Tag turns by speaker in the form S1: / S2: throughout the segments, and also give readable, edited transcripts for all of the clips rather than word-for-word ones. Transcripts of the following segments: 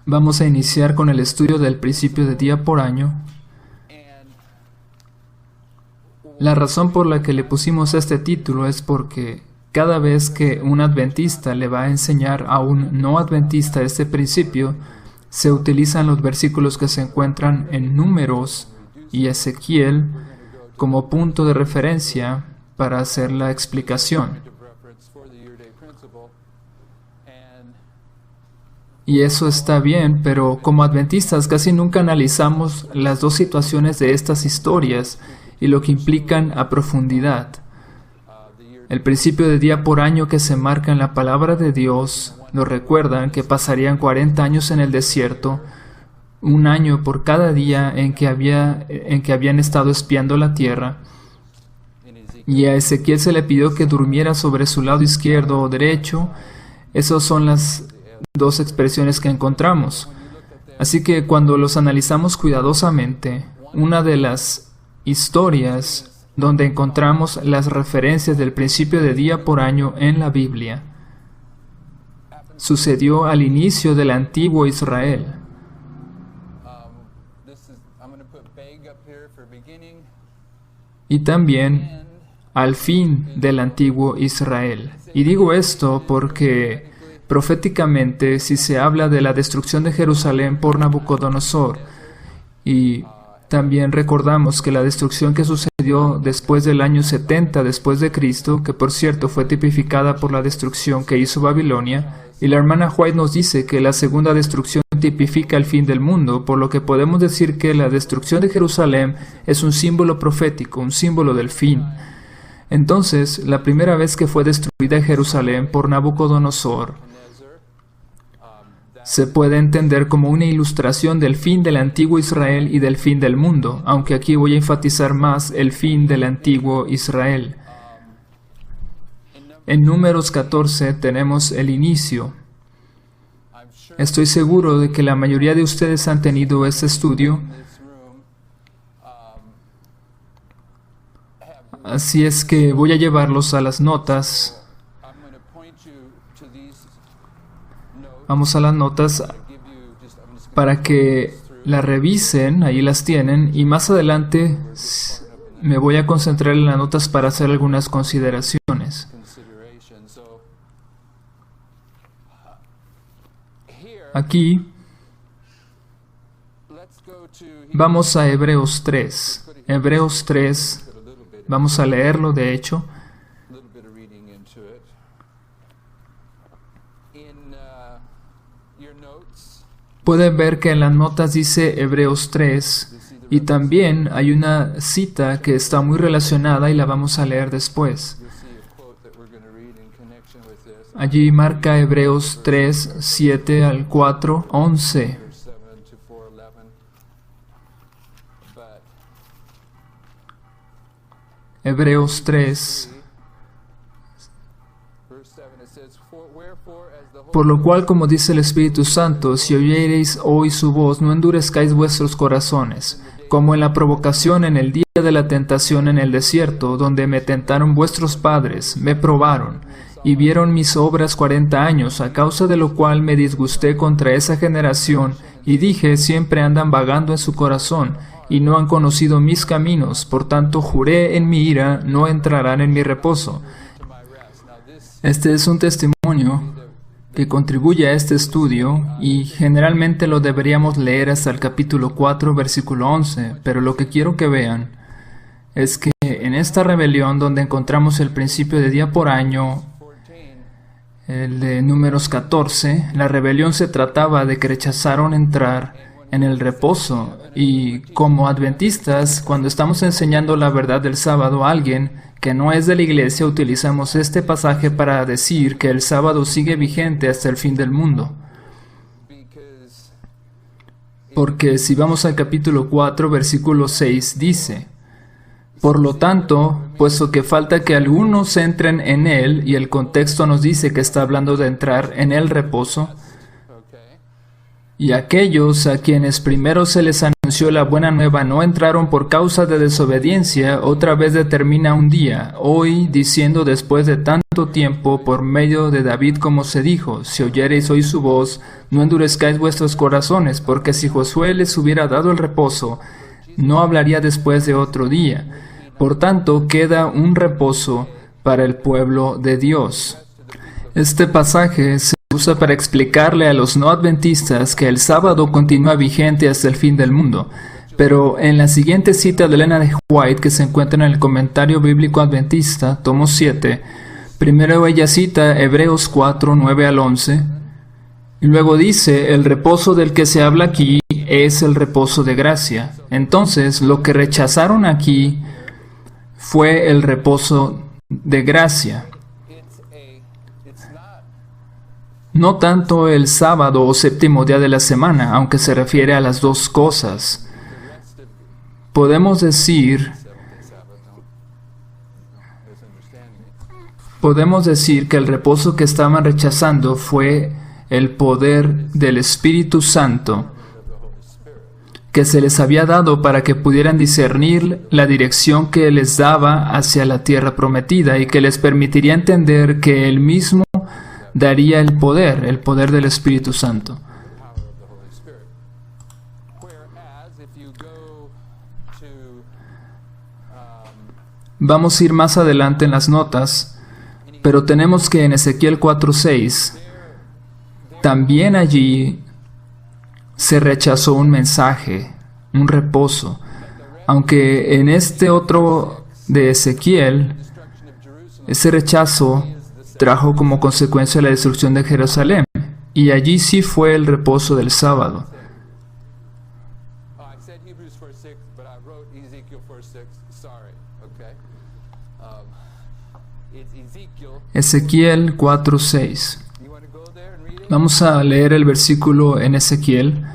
S1: Vamos a iniciar con el estudio del principio de día por año. La razón por la que le pusimos este título es porque cada vez que un adventista le va a enseñar a un no adventista este principio, se utilizan los versículos que se encuentran en Números y Ezequiel como punto de referencia para hacer la explicación. Y eso está bien, pero como adventistas casi nunca analizamos las dos situaciones de estas historias y lo que implican a profundidad. El principio de día por año que se marca en la palabra de Dios nos recuerdan que pasarían 40 años en el desierto, un año por cada día en que habían estado espiando la tierra. Y a Ezequiel se le pidió que durmiera sobre su lado izquierdo o derecho. Esas son las dos expresiones que encontramos. Así que cuando los analizamos cuidadosamente, una de las historias donde encontramos las referencias del principio de día por año en la Biblia sucedió al inicio del antiguo Israel. Y también al fin del antiguo Israel. Y digo esto porque proféticamente, si se habla de la destrucción de Jerusalén por Nabucodonosor, y también recordamos que la destrucción que sucedió después del año 70 después de Cristo, que por cierto fue tipificada por la destrucción que hizo Babilonia, y la hermana White nos dice que la segunda destrucción tipifica el fin del mundo, por lo que podemos decir que la destrucción de Jerusalén es un símbolo profético, un símbolo del fin. Entonces, la primera vez que fue destruida Jerusalén por Nabucodonosor se puede entender como una ilustración del fin del antiguo Israel y del fin del mundo, aunque aquí voy a enfatizar más el fin del antiguo Israel. En Números 14 tenemos el inicio. Estoy seguro de que la mayoría de ustedes han tenido este estudio, así es que voy a llevarlos a las notas. Vamos a las notas para que las revisen, ahí las tienen, y más adelante me voy a concentrar en las notas para hacer algunas consideraciones. Aquí vamos a Hebreos 3. Hebreos 3, vamos a leerlo de hecho. Pueden ver que en las notas dice Hebreos 3 y también hay una cita que está muy relacionada y la vamos a leer después. Allí marca Hebreos 3, 7 al 4, 11. Hebreos 3. Por lo cual, como dice el Espíritu Santo, si oyereis hoy su voz, no endurezcáis vuestros corazones, como en la provocación en el día de la tentación en el desierto, donde me tentaron vuestros padres, me probaron, y vieron mis obras 40 años, a causa de lo cual me disgusté contra esa generación, y dije, siempre andan vagando en su corazón, y no han conocido mis caminos, por tanto juré en mi ira, no entrarán en mi reposo. Este es un testimonio que contribuye a este estudio y generalmente lo deberíamos leer hasta el capítulo 4, versículo 11, pero lo que quiero que vean es que en esta rebelión donde encontramos el principio de día por año, el de Números 14, la rebelión se trataba de que rechazaron entrar en el reposo, y como adventistas, cuando estamos enseñando la verdad del sábado a alguien que no es de la iglesia, utilizamos este pasaje para decir que el sábado sigue vigente hasta el fin del mundo. Porque si vamos al capítulo 4, versículo 6, dice: por lo tanto, puesto que falta que algunos entren en él, y el contexto nos dice que está hablando de entrar en el reposo, y aquellos a quienes primero se les anunció la buena nueva no entraron por causa de desobediencia, otra vez determina un día, hoy, diciendo después de tanto tanto tiempo por medio de David como se dijo, si oyereis hoy su voz, no endurezcáis vuestros corazones, porque si Josué les hubiera dado el reposo, no hablaría después de otro día. Por tanto, queda un reposo para el pueblo de Dios. Este pasaje se usa para explicarle a los no adventistas que el sábado continúa vigente hasta el fin del mundo. Pero en la siguiente cita de Elena de White, que se encuentra en el Comentario Bíblico Adventista, tomo 7, primero ella cita Hebreos 4, 9 al 11, y luego dice, el reposo del que se habla aquí es el reposo de gracia. Entonces, lo que rechazaron aquí fue el reposo de gracia. No tanto el sábado o séptimo día de la semana, aunque se refiere a las dos cosas. Podemos decir que el reposo que estaban rechazando fue el poder del Espíritu Santo que se les había dado para que pudieran discernir la dirección que les daba hacia la tierra prometida y que les permitiría entender que Él mismo daría el poder del Espíritu Santo. Vamos a ir más adelante en las notas, pero tenemos que en Ezequiel 4:6, también allí se rechazó un mensaje, un reposo, aunque en este otro de Ezequiel, ese rechazo trajo como consecuencia la destrucción de Jerusalén, y allí sí fue el reposo del sábado. Ezequiel 4:6. Vamos a leer el versículo en Ezequiel.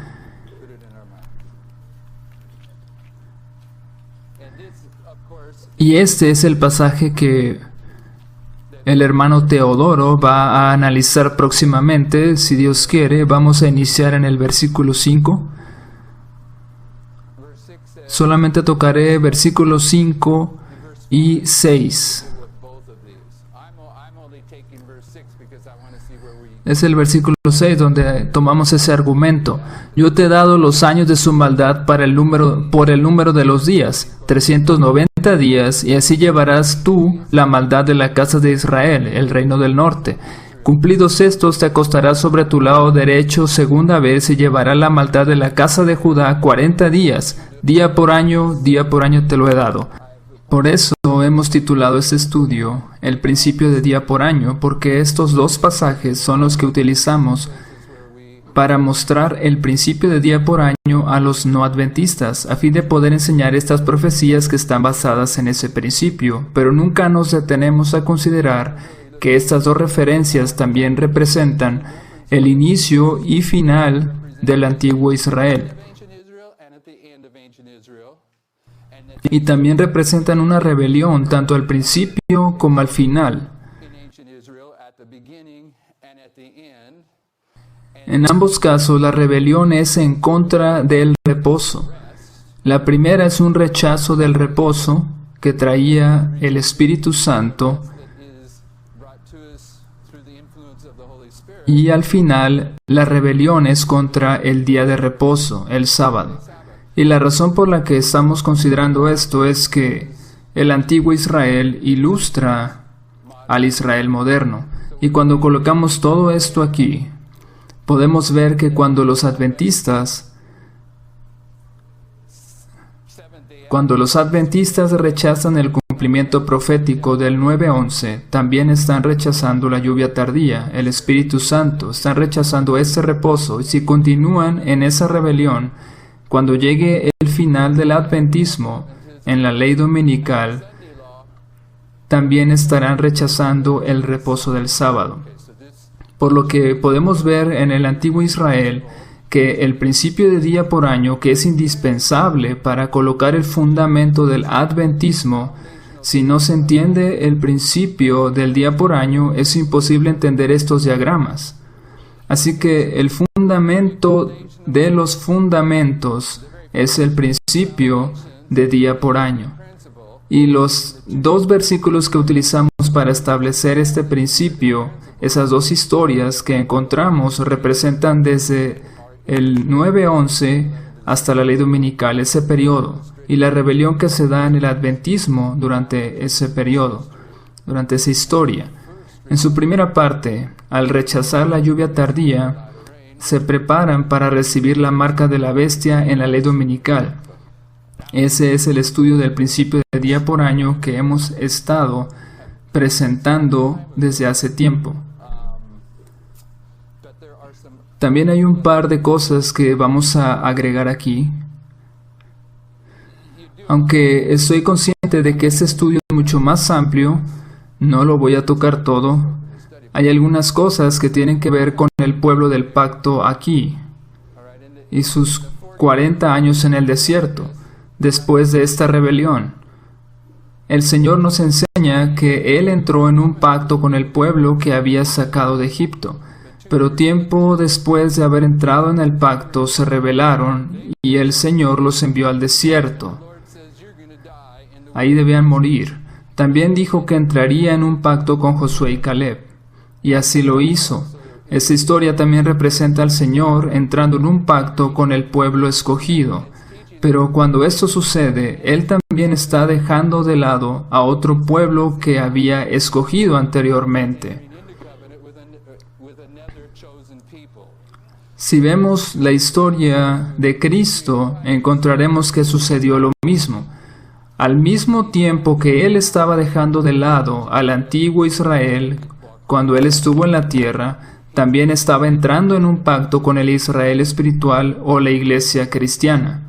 S1: Y este es el pasaje que el hermano Teodoro va a analizar próximamente, si Dios quiere. Vamos a iniciar en el versículo 5. Solamente tocaré versículos 5 y 6. Es el versículo 6 donde tomamos ese argumento. Yo te he dado los años de su maldad por el número de los días, 390 días, y así llevarás tú la maldad de la casa de Israel, el reino del norte. Cumplidos estos, te acostarás sobre tu lado derecho segunda vez y llevará la maldad de la casa de Judá 40 días, día por año te lo he dado. Por eso hemos titulado este estudio El principio de día por año, porque estos dos pasajes son los que utilizamos para mostrar el principio de día por año a los no adventistas, a fin de poder enseñar estas profecías que están basadas en ese principio, pero nunca nos detenemos a considerar que estas dos referencias también representan el inicio y final del antiguo Israel. Y también representan una rebelión tanto al principio como al final. En ambos casos, la rebelión es en contra del reposo. La primera es un rechazo del reposo que traía el Espíritu Santo, y al final, la rebelión es contra el día de reposo, el sábado. Y la razón por la que estamos considerando esto es que el antiguo Israel ilustra al Israel moderno. Y cuando colocamos todo esto aquí, podemos ver que cuando los adventistas rechazan el cumplimiento profético del 9:11, también están rechazando la lluvia tardía, el Espíritu Santo, están rechazando ese reposo, y si continúan en esa rebelión, cuando llegue el final del adventismo, en la ley dominical, también estarán rechazando el reposo del sábado. Por lo que podemos ver en el antiguo Israel que el principio de día por año, que es indispensable para colocar el fundamento del adventismo, si no se entiende el principio del día por año, es imposible entender estos diagramas. Así que el fundamento de los fundamentos es el principio de día por año. Y los dos versículos que utilizamos para establecer este principio, esas dos historias que encontramos representan desde el 9-11 hasta la ley dominical, ese periodo, y la rebelión que se da en el adventismo durante ese periodo, durante esa historia. En su primera parte, al rechazar la lluvia tardía, se preparan para recibir la marca de la bestia en la ley dominical. Ese es el estudio del principio de día por año que hemos estado presentando desde hace tiempo. También hay un par de cosas que vamos a agregar aquí. Aunque estoy consciente de que este estudio es mucho más amplio, no lo voy a tocar todo. Hay algunas cosas que tienen que ver con el pueblo del pacto aquí y sus 40 años en el desierto, después de esta rebelión. El Señor nos enseña que Él entró en un pacto con el pueblo que había sacado de Egipto, pero tiempo después de haber entrado en el pacto se rebelaron y el Señor los envió al desierto. Ahí debían morir. También dijo que entraría en un pacto con Josué y Caleb, y así lo hizo. Esta historia también representa al Señor entrando en un pacto con el pueblo escogido. Pero cuando esto sucede, Él también está dejando de lado a otro pueblo que había escogido anteriormente. Si vemos la historia de Cristo, encontraremos que sucedió lo mismo. Al mismo tiempo que Él estaba dejando de lado al antiguo Israel, cuando Él estuvo en la tierra, también estaba entrando en un pacto con el Israel espiritual o la iglesia cristiana.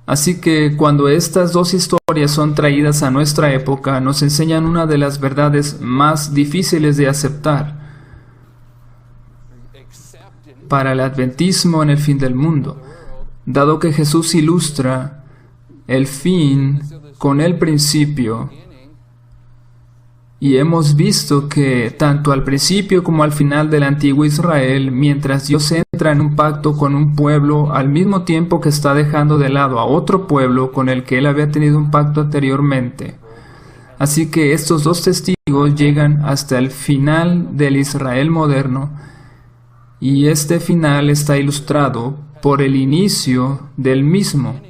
S1: Así que cuando estas dos historias son traídas a nuestra época, nos enseñan una de las verdades más difíciles de aceptar para el adventismo en el fin del mundo, dado que Jesús ilustra el fin con el principio. Y hemos visto que tanto al principio como al final del antiguo Israel, mientras Dios entra en un pacto con un pueblo, al mismo tiempo que está dejando de lado a otro pueblo con el que Él había tenido un pacto anteriormente. Así que estos dos testigos llegan hasta el final del Israel moderno, y este final está ilustrado por el inicio del mismo.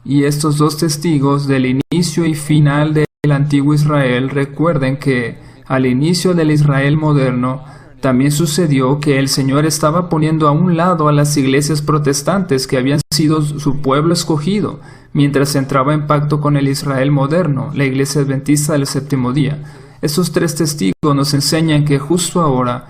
S1: Y estos dos testigos del inicio y final del antiguo Israel, recuerden que al inicio del Israel moderno también sucedió que el Señor estaba poniendo a un lado a las iglesias protestantes que habían sido su pueblo escogido, mientras entraba en pacto con el Israel moderno, la iglesia adventista del séptimo día. Estos tres testigos nos enseñan que justo ahora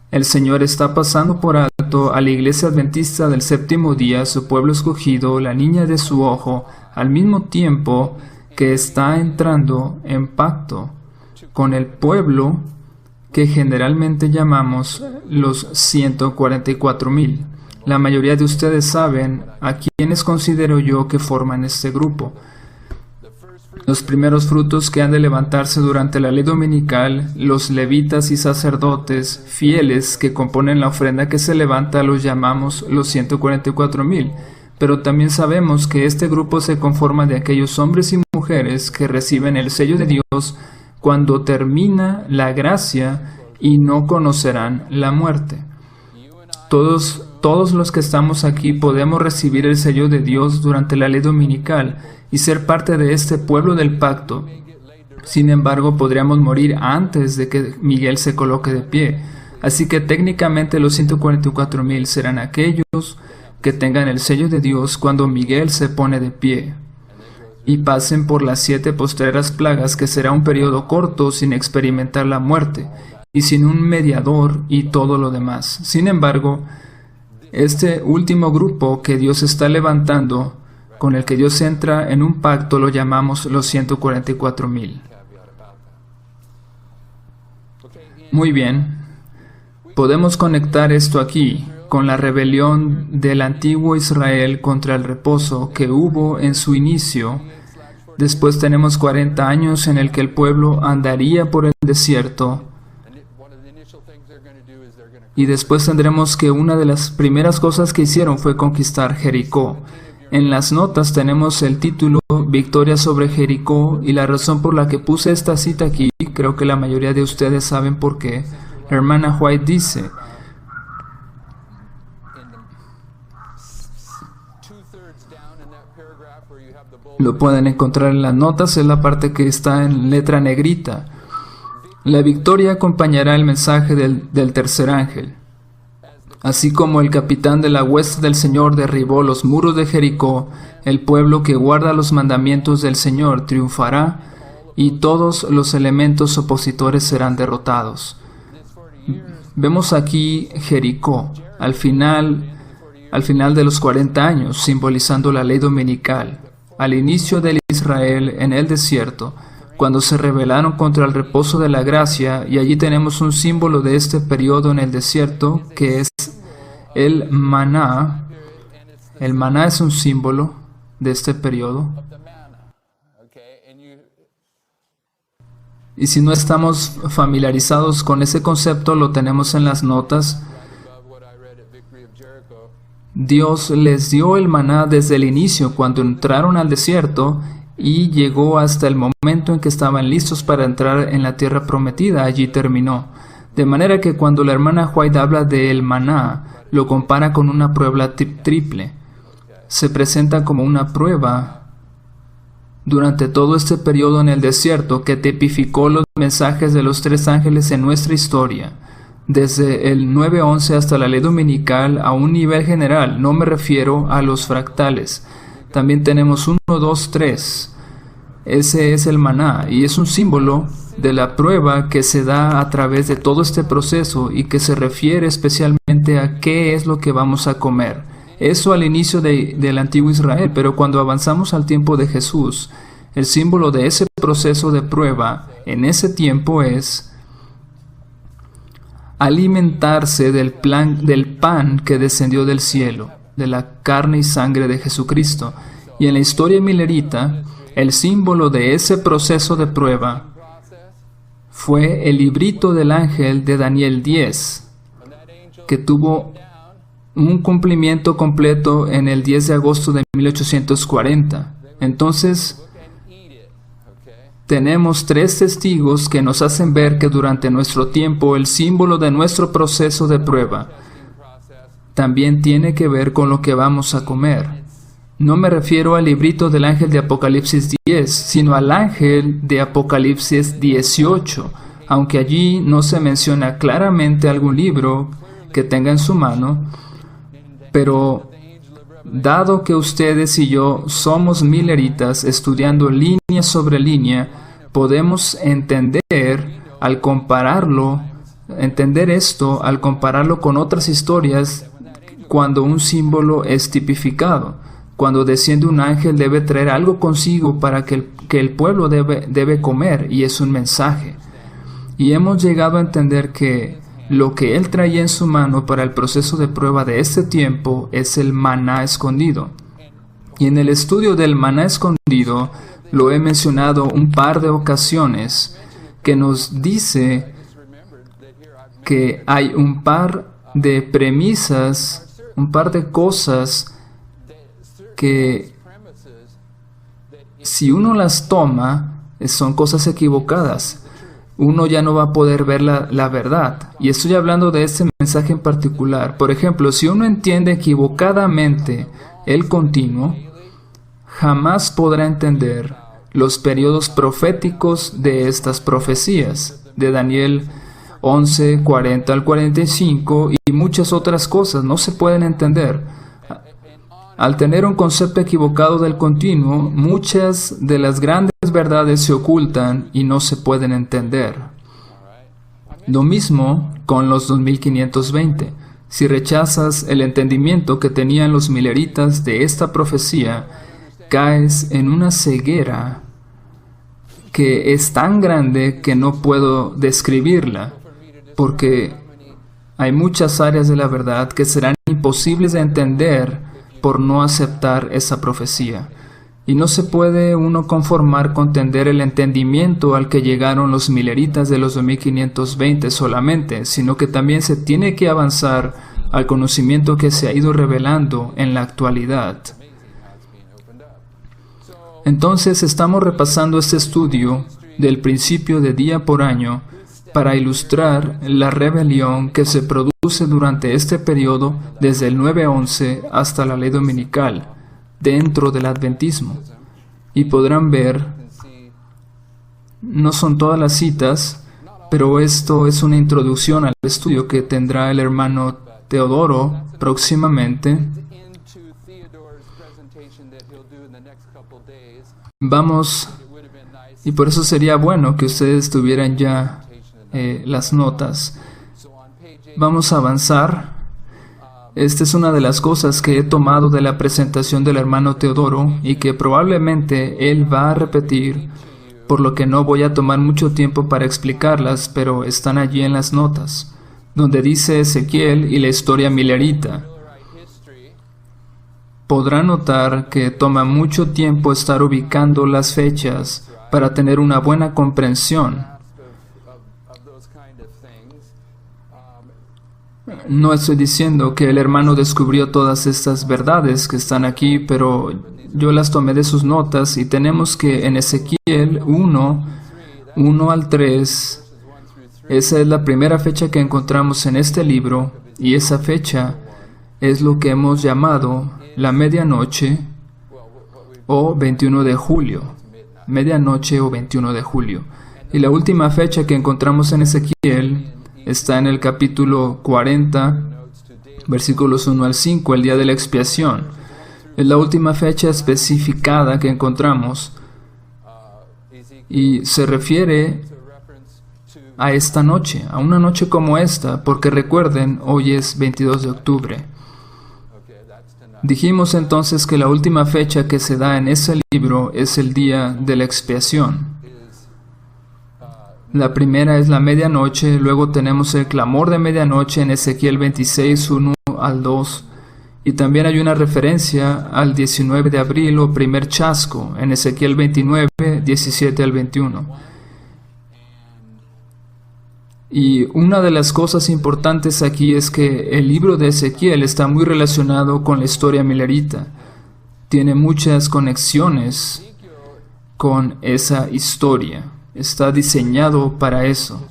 S1: el Señor está pasando por alto a la iglesia adventista del séptimo día, su pueblo escogido, la niña de su ojo, al mismo tiempo que está entrando en pacto con el pueblo que generalmente llamamos los 144,000. La mayoría de ustedes saben a quienes considero yo que forman este grupo. Los primeros frutos que han de levantarse durante la ley dominical, los levitas y sacerdotes fieles que componen la ofrenda que se levanta, los llamamos los 144,000. Pero también sabemos que este grupo se conforma de aquellos hombres y mujeres que reciben el sello de Dios cuando termina la gracia y no conocerán la muerte. Todos los que estamos aquí podemos recibir el sello de Dios durante la ley dominical y ser parte de este pueblo del pacto. Sin embargo, podríamos morir antes de que Miguel se coloque de pie. Así que técnicamente los 144,000 serán aquellos que tengan el sello de Dios cuando Miguel se pone de pie y pasen por las 7 postreras plagas, que será un periodo corto sin experimentar la muerte y sin un mediador y todo lo demás. Sin embargo, este último grupo que Dios está levantando, con el que Dios entra en un pacto, lo llamamos los 144,000. Muy bien, podemos conectar esto aquí con la rebelión del antiguo Israel contra el reposo que hubo en su inicio. Después tenemos 40 años en el que el pueblo andaría por el desierto. Y después tendremos que una de las primeras cosas que hicieron fue conquistar Jericó. En las notas tenemos el título Victoria sobre Jericó, y la razón por la que puse esta cita aquí, creo que la mayoría de ustedes saben por qué. La hermana White dice, lo pueden encontrar en las notas, es la parte que está en letra negrita. La victoria acompañará el mensaje del tercer ángel. Así como el capitán de la hueste del Señor derribó los muros de Jericó, el pueblo que guarda los mandamientos del Señor triunfará, y todos los elementos opositores serán derrotados. Vemos aquí Jericó, al final de los 40 años, simbolizando la ley dominical, al inicio del Israel en el desierto, cuando se rebelaron contra el reposo de la gracia, y allí tenemos un símbolo de este periodo en el desierto, que es el maná. El maná es un símbolo de este periodo. Y si no estamos familiarizados con ese concepto, lo tenemos en las notas. Dios les dio el maná desde el inicio, cuando entraron al desierto, y llegó hasta el momento en que estaban listos para entrar en la tierra prometida. Allí terminó. De manera que cuando la hermana White habla del maná, lo compara con una prueba triple. Se presenta como una prueba durante todo este periodo en el desierto que tipificó los mensajes de los tres ángeles en nuestra historia. Desde el 9:11 hasta la ley dominical a un nivel general, no me refiero a los fractales. También tenemos 1, 2, 3. Ese es el maná, y es un símbolo de la prueba que se da a través de todo este proceso, y que se refiere especialmente a qué es lo que vamos a comer. Eso al inicio del antiguo Israel, pero cuando avanzamos al tiempo de Jesús, el símbolo de ese proceso de prueba en ese tiempo es alimentarse del pan que descendió del cielo, de la carne y sangre de Jesucristo. Y en la historia milerita, el símbolo de ese proceso de prueba fue el librito del ángel de Daniel 10, que tuvo un cumplimiento completo en el 10 de agosto de 1840. Entonces, tenemos tres testigos que nos hacen ver que durante nuestro tiempo el símbolo de nuestro proceso de prueba también tiene que ver con lo que vamos a comer. No me refiero al librito del ángel de Apocalipsis 10, sino al ángel de Apocalipsis 18, aunque allí no se menciona claramente algún libro que tenga en su mano, pero dado que ustedes y yo somos mileritas estudiando línea sobre línea, podemos entender esto al compararlo con otras historias cuando un símbolo es tipificado. Cuando desciende un ángel debe traer algo consigo para que el pueblo debe comer, y es un mensaje. Y hemos llegado a entender que lo que él traía en su mano para el proceso de prueba de este tiempo es el maná escondido. Y en el estudio del maná escondido lo he mencionado un par de ocasiones, que nos dice que hay un par de premisas, un par de cosas que si uno las toma, son cosas equivocadas. Uno ya no va a poder ver la verdad. Y estoy hablando de este mensaje en particular. Por ejemplo, si uno entiende equivocadamente el continuo, jamás podrá entender los periodos proféticos de estas profecías, de Daniel 11, 40 al 45, y muchas otras cosas no se pueden entender. Al tener un concepto equivocado del continuo, muchas de las grandes verdades se ocultan y no se pueden entender. Lo mismo con los 2520. Si rechazas el entendimiento que tenían los mileritas de esta profecía, caes en una ceguera que es tan grande que no puedo describirla, porque hay muchas áreas de la verdad que serán imposibles de entender por no aceptar esa profecía. Y no se puede uno conformar con tener el entendimiento al que llegaron los mileritas de los 2520 solamente, sino que también se tiene que avanzar al conocimiento que se ha ido revelando en la actualidad. Entonces estamos repasando este estudio del principio de día por año para ilustrar la rebelión que se produce durante este periodo desde el 9-11 hasta la ley dominical dentro del adventismo. Y podrán ver, no son todas las citas, pero esto es una introducción al estudio que tendrá el hermano Teodoro próximamente. Vamos, y por eso sería bueno que ustedes tuvieran ya las notas. Vamos a avanzar. Esta es una de las cosas que he tomado de la presentación del hermano Teodoro y que probablemente él va a repetir, por lo que no voy a tomar mucho tiempo para explicarlas, pero están allí en las notas, donde dice Ezequiel y la historia milerita. Podrán notar que toma mucho tiempo estar ubicando las fechas para tener una buena comprensión. No estoy diciendo que el hermano descubrió todas estas verdades que están aquí, pero yo las tomé de sus notas y tenemos que en Ezequiel 1 al 3, esa es la primera fecha que encontramos en este libro, y esa fecha es lo que hemos llamado la medianoche o 21 de julio. Medianoche o 21 de julio. Y la última fecha que encontramos en Ezequiel está en el capítulo 40, versículos 1 al 5, el día de la expiación. Es la última fecha especificada que encontramos y se refiere a esta noche, a una noche como esta, porque recuerden, hoy es 22 de octubre. Dijimos entonces que la última fecha que se da en ese libro es el día de la expiación. La primera es la medianoche, luego tenemos el clamor de medianoche en Ezequiel 26, 1 al 2, y también hay una referencia al 19 de abril o primer chasco en Ezequiel 29, 17 al 21. Y una de las cosas importantes aquí es que el libro de Ezequiel está muy relacionado con la historia milerita. Tiene muchas conexiones con esa historia. Está diseñado para eso.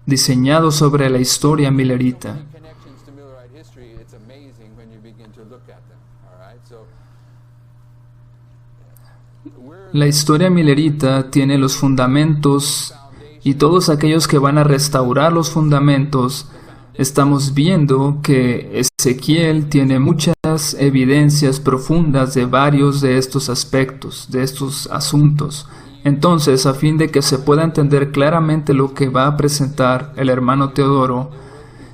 S1: Diseñado sobre la historia milerita. La historia milerita tiene los fundamentos. Y todos aquellos que van a restaurar los fundamentos, estamos viendo que Ezequiel tiene muchas evidencias profundas de varios de estos aspectos, de estos asuntos. Entonces, a fin de que se pueda entender claramente lo que va a presentar el hermano Teodoro,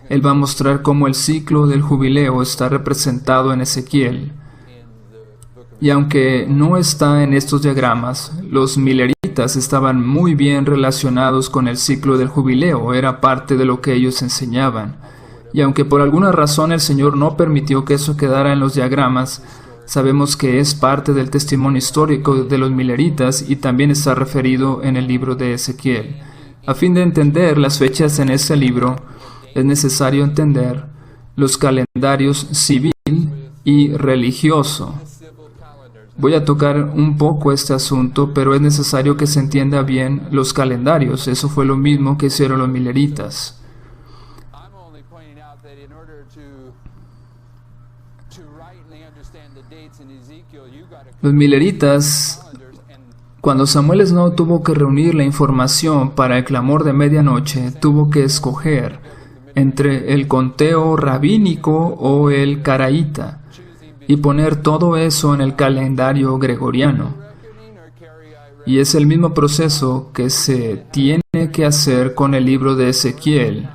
S1: él va a mostrar cómo el ciclo del jubileo está representado en Ezequiel. Y aunque no está en estos diagramas, los mileritas estaban muy bien relacionados con el ciclo del jubileo, era parte de lo que ellos enseñaban. Y aunque por alguna razón el Señor no permitió que eso quedara en los diagramas, sabemos que es parte del testimonio histórico de los mileritas y también está referido en el libro de Ezequiel. A fin de entender las fechas en ese libro, es necesario entender los calendarios civil y religioso. Voy a tocar un poco este asunto, pero es necesario que se entienda bien los calendarios. Eso fue lo mismo que hicieron los mileritas. Los mileritas, cuando Samuel Snow tuvo que reunir la información para el clamor de medianoche, tuvo que escoger entre el conteo rabínico o el caraíta y poner todo eso en el calendario gregoriano. Y es el mismo proceso que se tiene que hacer con el libro de Ezequiel.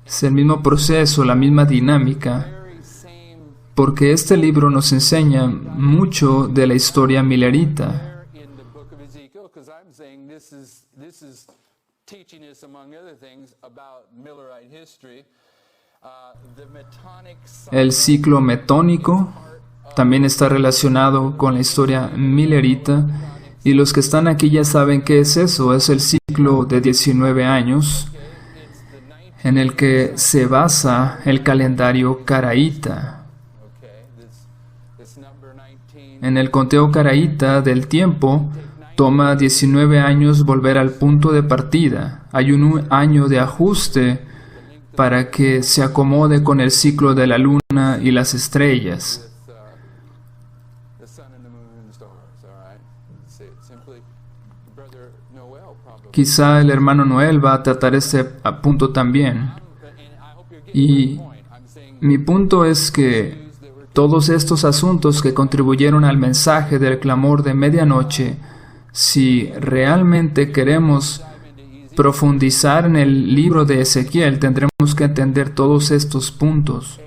S1: Es el mismo proceso, la misma dinámica, porque este libro nos enseña mucho de la historia milerita. El ciclo metónico también está relacionado con la historia milerita, y los que están aquí ya saben qué es eso. Es el ciclo de 19 años en el que se basa el calendario caraíta. En el conteo caraíta del tiempo, toma 19 años volver al punto de partida. Hay un año de ajuste para que se acomode con el ciclo de la luna y las estrellas. Quizá el hermano Noel va a tratar este punto también. Y mi punto es que todos estos asuntos que contribuyeron al mensaje del clamor de medianoche, si realmente queremos profundizar en el libro de Ezequiel, tendremos que entender todos estos puntos.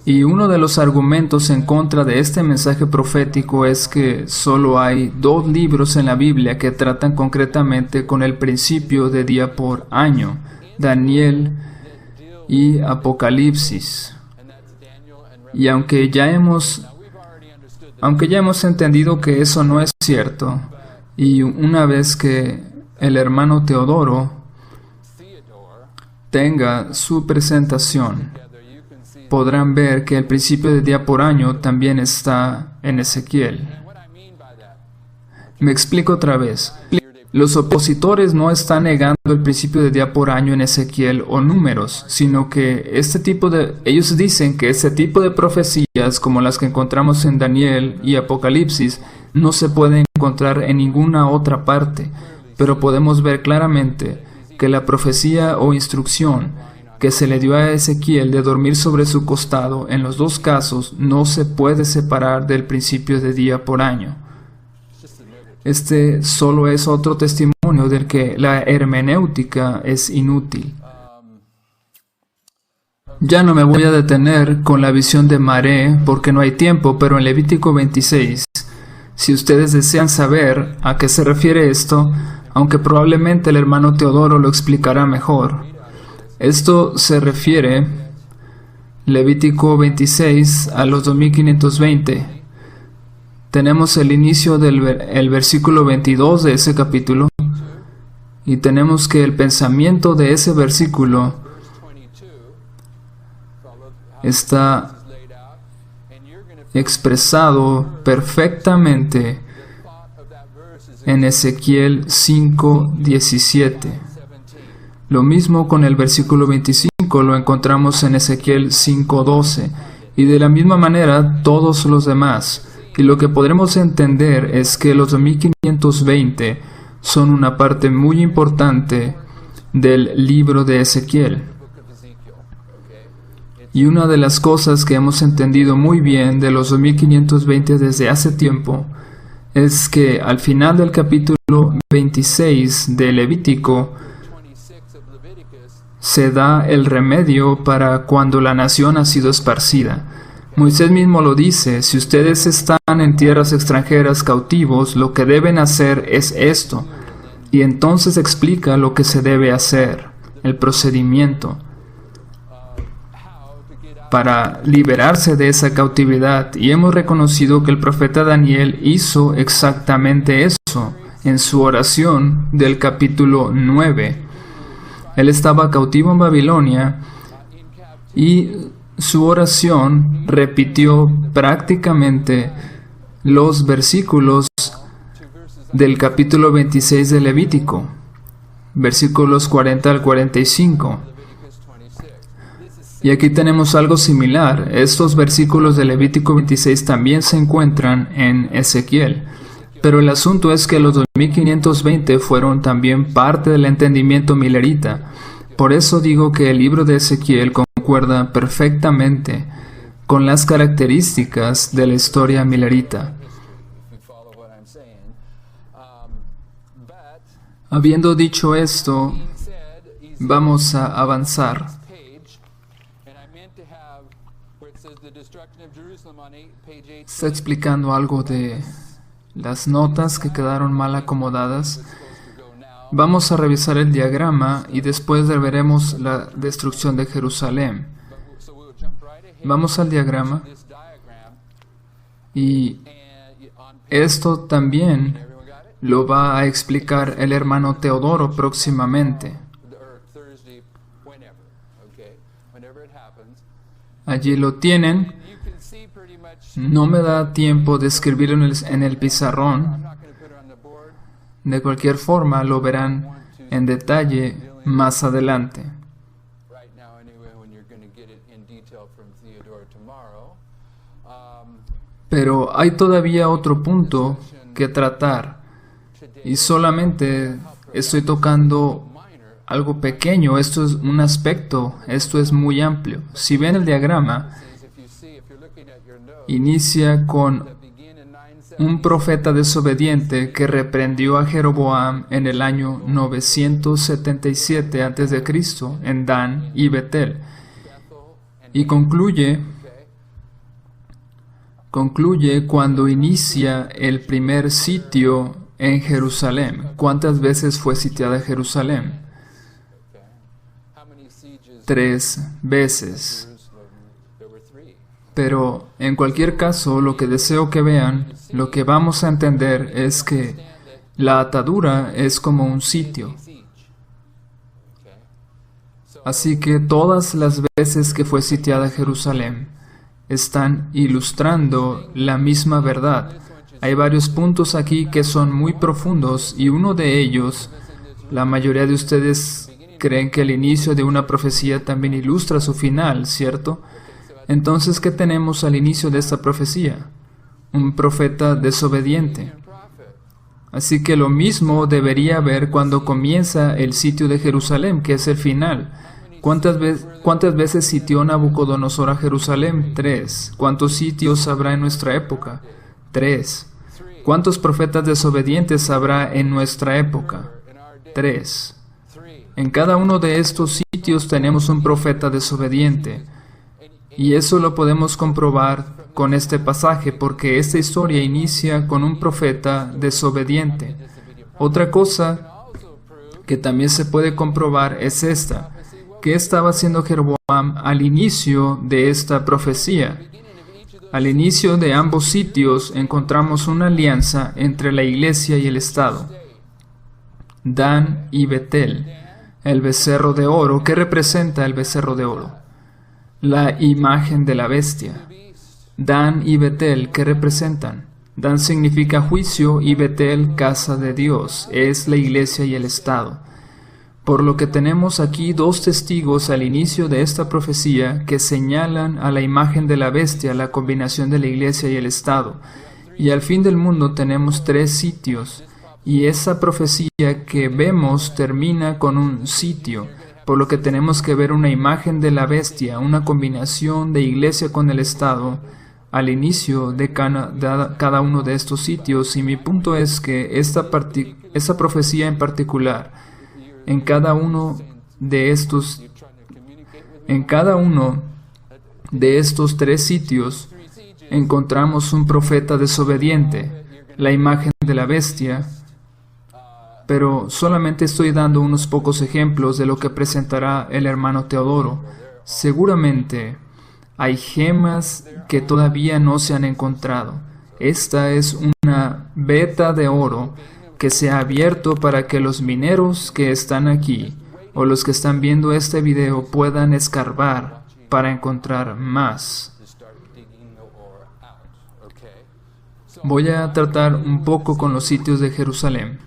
S1: Y uno de los argumentos en contra de este mensaje profético es que solo hay 2 libros en la Biblia que tratan concretamente con el principio de día por año, Daniel y Apocalipsis. Y aunque ya hemos entendido que eso no es cierto, y una vez que el hermano Teodoro tenga su presentación, podrán ver que el principio de día por año también está en Ezequiel. Me explico otra vez. Los opositores no están negando el principio de día por año en Ezequiel o números, sino que ellos dicen que este tipo de profecías, como las que encontramos en Daniel y Apocalipsis, no se pueden encontrar en ninguna otra parte, pero podemos ver claramente que la profecía o instrucción que se le dio a Ezequiel de dormir sobre su costado, en los 2 casos, no se puede separar del principio de día por año. Este solo es otro testimonio del que la hermenéutica es inútil. Ya no me voy a detener con la visión de Maré porque no hay tiempo, pero en Levítico 26, si ustedes desean saber a qué se refiere esto, aunque probablemente el hermano Teodoro lo explicará mejor. Esto se refiere, Levítico 26, a los 2520. Tenemos el inicio del versículo 22 de ese capítulo y tenemos que el pensamiento de ese versículo está expresado perfectamente en Ezequiel 5:17. Lo mismo con el versículo 25, lo encontramos en Ezequiel 5:12, y de la misma manera todos los demás. Y lo que podremos entender es que los 2520 son una parte muy importante del libro de Ezequiel. Y una de las cosas que hemos entendido muy bien de los 2520 desde hace tiempo es que al final del capítulo 26 de Levítico se da el remedio para cuando la nación ha sido esparcida. Moisés mismo lo dice: si ustedes están en tierras extranjeras cautivos, lo que deben hacer es esto. Y entonces explica lo que se debe hacer, el procedimiento para liberarse de esa cautividad. Y hemos reconocido que el profeta Daniel hizo exactamente eso en su oración del capítulo 9. Él estaba cautivo en Babilonia y su oración repitió prácticamente los versículos del capítulo 26 de Levítico, versículos 40 al 45. Y aquí tenemos algo similar. Estos versículos de Levítico 26 también se encuentran en Ezequiel. Pero el asunto es que los 2520 fueron también parte del entendimiento milerita. Por eso digo que el libro de Ezequiel concuerda perfectamente con las características de la historia milerita. Habiendo dicho esto, vamos a avanzar. Está explicando algo de las notas que quedaron mal acomodadas. Vamos a revisar el diagrama y después veremos la destrucción de Jerusalén. Vamos al diagrama. Y esto también lo va a explicar el hermano Teodoro próximamente. Allí lo tienen. No me da tiempo de escribirlo en el pizarrón. De cualquier forma, lo verán en detalle más adelante. Pero hay todavía otro punto que tratar. Y solamente estoy tocando algo pequeño. Esto es un aspecto. Esto es muy amplio. Si ven el diagrama, inicia con un profeta desobediente que reprendió a Jeroboam en el año 977 a.C. en Dan y Betel. Y concluye cuando inicia el primer sitio en Jerusalén. ¿Cuántas veces fue sitiada Jerusalén? 3 veces. Pero en cualquier caso, lo que deseo que vean, lo que vamos a entender es que la atadura es como un sitio. Así que todas las veces que fue sitiada Jerusalén están ilustrando la misma verdad. Hay varios puntos aquí que son muy profundos y uno de ellos, la mayoría de ustedes creen que el inicio de una profecía también ilustra su final, ¿cierto? Entonces, ¿qué tenemos al inicio de esta profecía? Un profeta desobediente. Así que lo mismo debería haber cuando comienza el sitio de Jerusalén, que es el final. ¿Cuántas veces sitió Nabucodonosor a Jerusalén? 3. ¿Cuántos sitios habrá en nuestra época? 3. ¿Cuántos profetas desobedientes habrá en nuestra época? 3. En cada uno de estos sitios tenemos un profeta desobediente. Y eso lo podemos comprobar con este pasaje, porque esta historia inicia con un profeta desobediente. Otra cosa que también se puede comprobar es esta. ¿Qué estaba haciendo Jeroboam al inicio de esta profecía? Al inicio de ambos sitios encontramos una alianza entre la iglesia y el Estado. Dan y Betel, el becerro de oro. ¿Qué representa el becerro de oro? La imagen de la bestia. Dan y Betel, ¿qué representan? Dan significa juicio y Betel, casa de Dios. Es la iglesia y el Estado. Por lo que tenemos aquí 2 testigos al inicio de esta profecía que señalan a la imagen de la bestia, la combinación de la iglesia y el Estado. Y al fin del mundo tenemos 3 sitios. Y esa profecía que vemos termina con un sitio. Por lo que tenemos que ver una imagen de la bestia, una combinación de iglesia con el Estado, al inicio de cada uno de estos sitios. Y mi punto es que esta profecía en particular, en cada uno de estos 3 sitios, encontramos un profeta desobediente, la imagen de la bestia. Pero solamente estoy dando unos pocos ejemplos de lo que presentará el hermano Teodoro. Seguramente hay gemas que todavía no se han encontrado. Esta es una veta de oro que se ha abierto para que los mineros que están aquí o los que están viendo este video puedan escarbar para encontrar más. Voy a tratar un poco con los sitios de Jerusalén.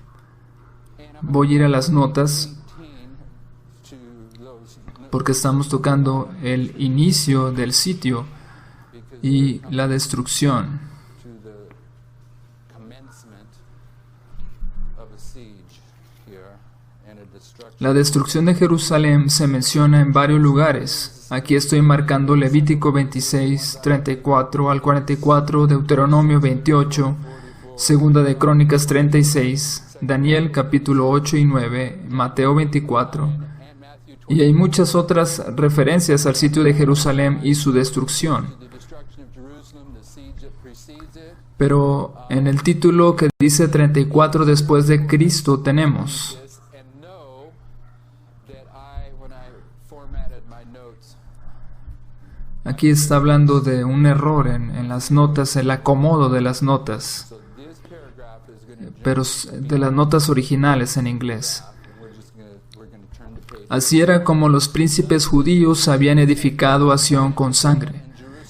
S1: Voy a ir a las notas porque estamos tocando el inicio del sitio y la destrucción. La destrucción de Jerusalén se menciona en varios lugares. Aquí estoy marcando Levítico 26, 34 al 44, Deuteronomio 28, Segunda de Crónicas 36, Daniel capítulo 8 y 9, Mateo 24. Y hay muchas otras referencias al sitio de Jerusalén y su destrucción. Pero en el título que dice 34 después de Cristo tenemos: aquí está hablando de un error en las notas, el acomodo de las notas, pero de las notas originales en inglés. Así era como los príncipes judíos habían edificado a Sión con sangre,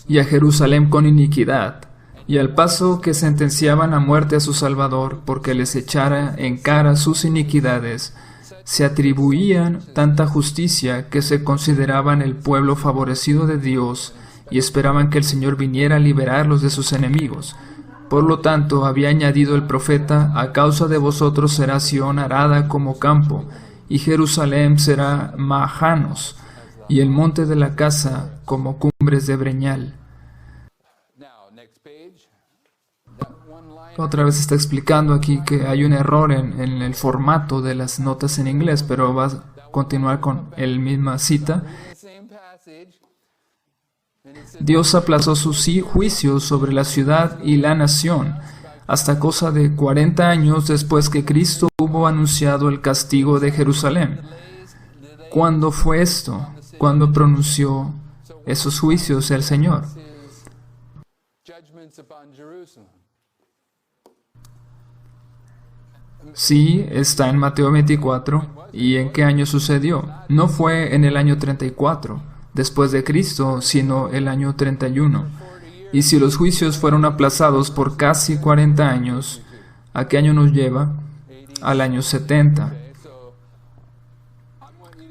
S1: y a Jerusalén con iniquidad, y al paso que sentenciaban a muerte a su Salvador, porque les echara en cara sus iniquidades, se atribuían tanta justicia que se consideraban el pueblo favorecido de Dios, y esperaban que el Señor viniera a liberarlos de sus enemigos. Por lo tanto, había añadido el profeta: a causa de vosotros será Sión arada como campo, y Jerusalén será majanos, y el monte de la casa como cumbres de breñal. Otra vez está explicando aquí que hay un error en el formato de las notas en inglés, pero va a continuar con la misma cita. Dios aplazó su juicio sobre la ciudad y la nación hasta cosa de 40 años después que Cristo hubo anunciado el castigo de Jerusalén. ¿Cuándo fue esto? ¿Cuándo pronunció esos juicios el Señor? Sí, está en Mateo 24. ¿Y en qué año sucedió? No fue en el año 34 después de Cristo, sino el año 31. Y si los juicios fueron aplazados por casi 40 años, ¿a qué año nos lleva? Al año 70.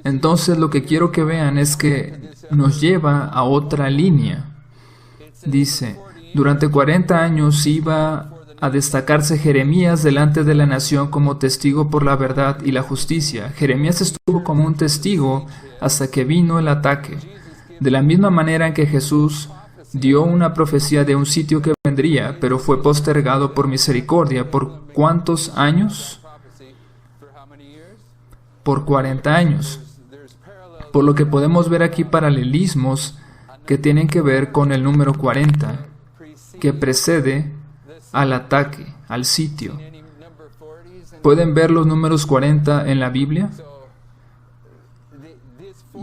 S1: Entonces lo que quiero que vean es que nos lleva a otra línea. Dice: durante 40 años iba a destacarse Jeremías delante de la nación como testigo por la verdad y la justicia. Jeremías estuvo como un testigo hasta que vino el ataque. De la misma manera en que Jesús dio una profecía de un sitio que vendría, pero fue postergado por misericordia. ¿Por cuántos años? Por 40 años. Por lo que podemos ver aquí paralelismos que tienen que ver con el número 40, que precede al ataque, al sitio. ¿Pueden ver los números 40 en la Biblia?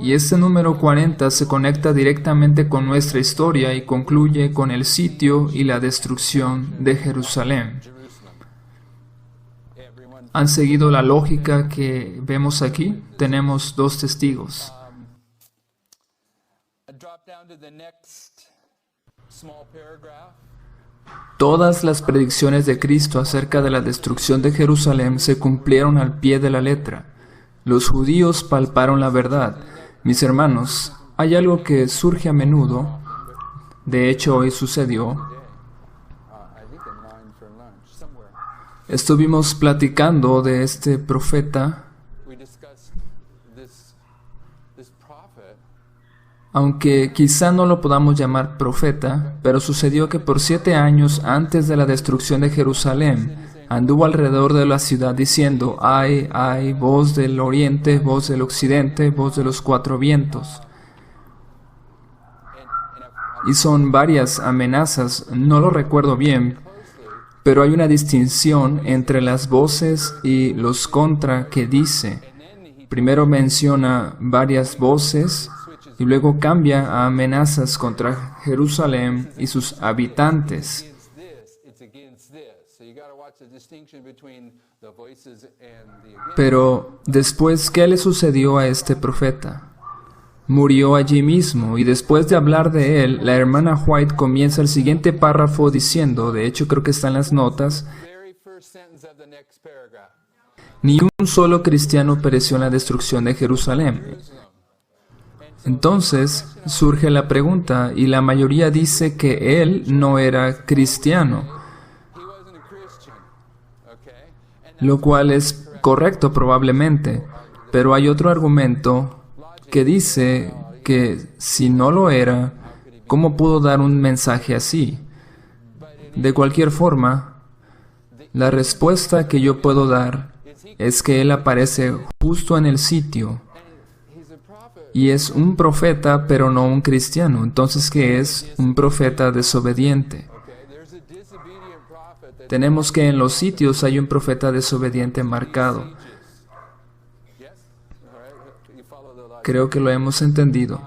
S1: Y este número 40 se conecta directamente con nuestra historia y concluye con el sitio y la destrucción de Jerusalén. ¿Han seguido la lógica que vemos aquí? Tenemos dos testigos. Todas las predicciones de Cristo acerca de la destrucción de Jerusalén se cumplieron al pie de la letra. Los judíos palparon la verdad. Mis hermanos, hay algo que surge a menudo, de hecho hoy sucedió. Estuvimos platicando de este profeta, aunque quizá no lo podamos llamar profeta, pero sucedió que por 7 años antes de la destrucción de Jerusalén, anduvo alrededor de la ciudad diciendo: ay, ay, voz del oriente, voz del occidente, voz de los 4 vientos. Y son varias amenazas, no lo recuerdo bien, pero hay una distinción entre las voces y los contra que dice. Primero menciona varias voces y luego cambia a amenazas contra Jerusalén y sus habitantes. Pero después, ¿qué le sucedió a este profeta? Murió allí mismo, y después de hablar de él, la hermana White comienza el siguiente párrafo diciendo, de hecho creo que está en las notas: ni un solo cristiano pereció en la destrucción de Jerusalén. Entonces surge la pregunta, y la mayoría dice que él no era cristiano, lo cual es correcto probablemente, pero hay otro argumento que dice que si no lo era, ¿cómo pudo dar un mensaje así? De cualquier forma, la respuesta que yo puedo dar es que él aparece justo en el sitio y es un profeta, pero no un cristiano. Entonces, ¿qué es? Un profeta desobediente. Tenemos que en los sitios hay un profeta desobediente marcado. Creo que lo hemos entendido.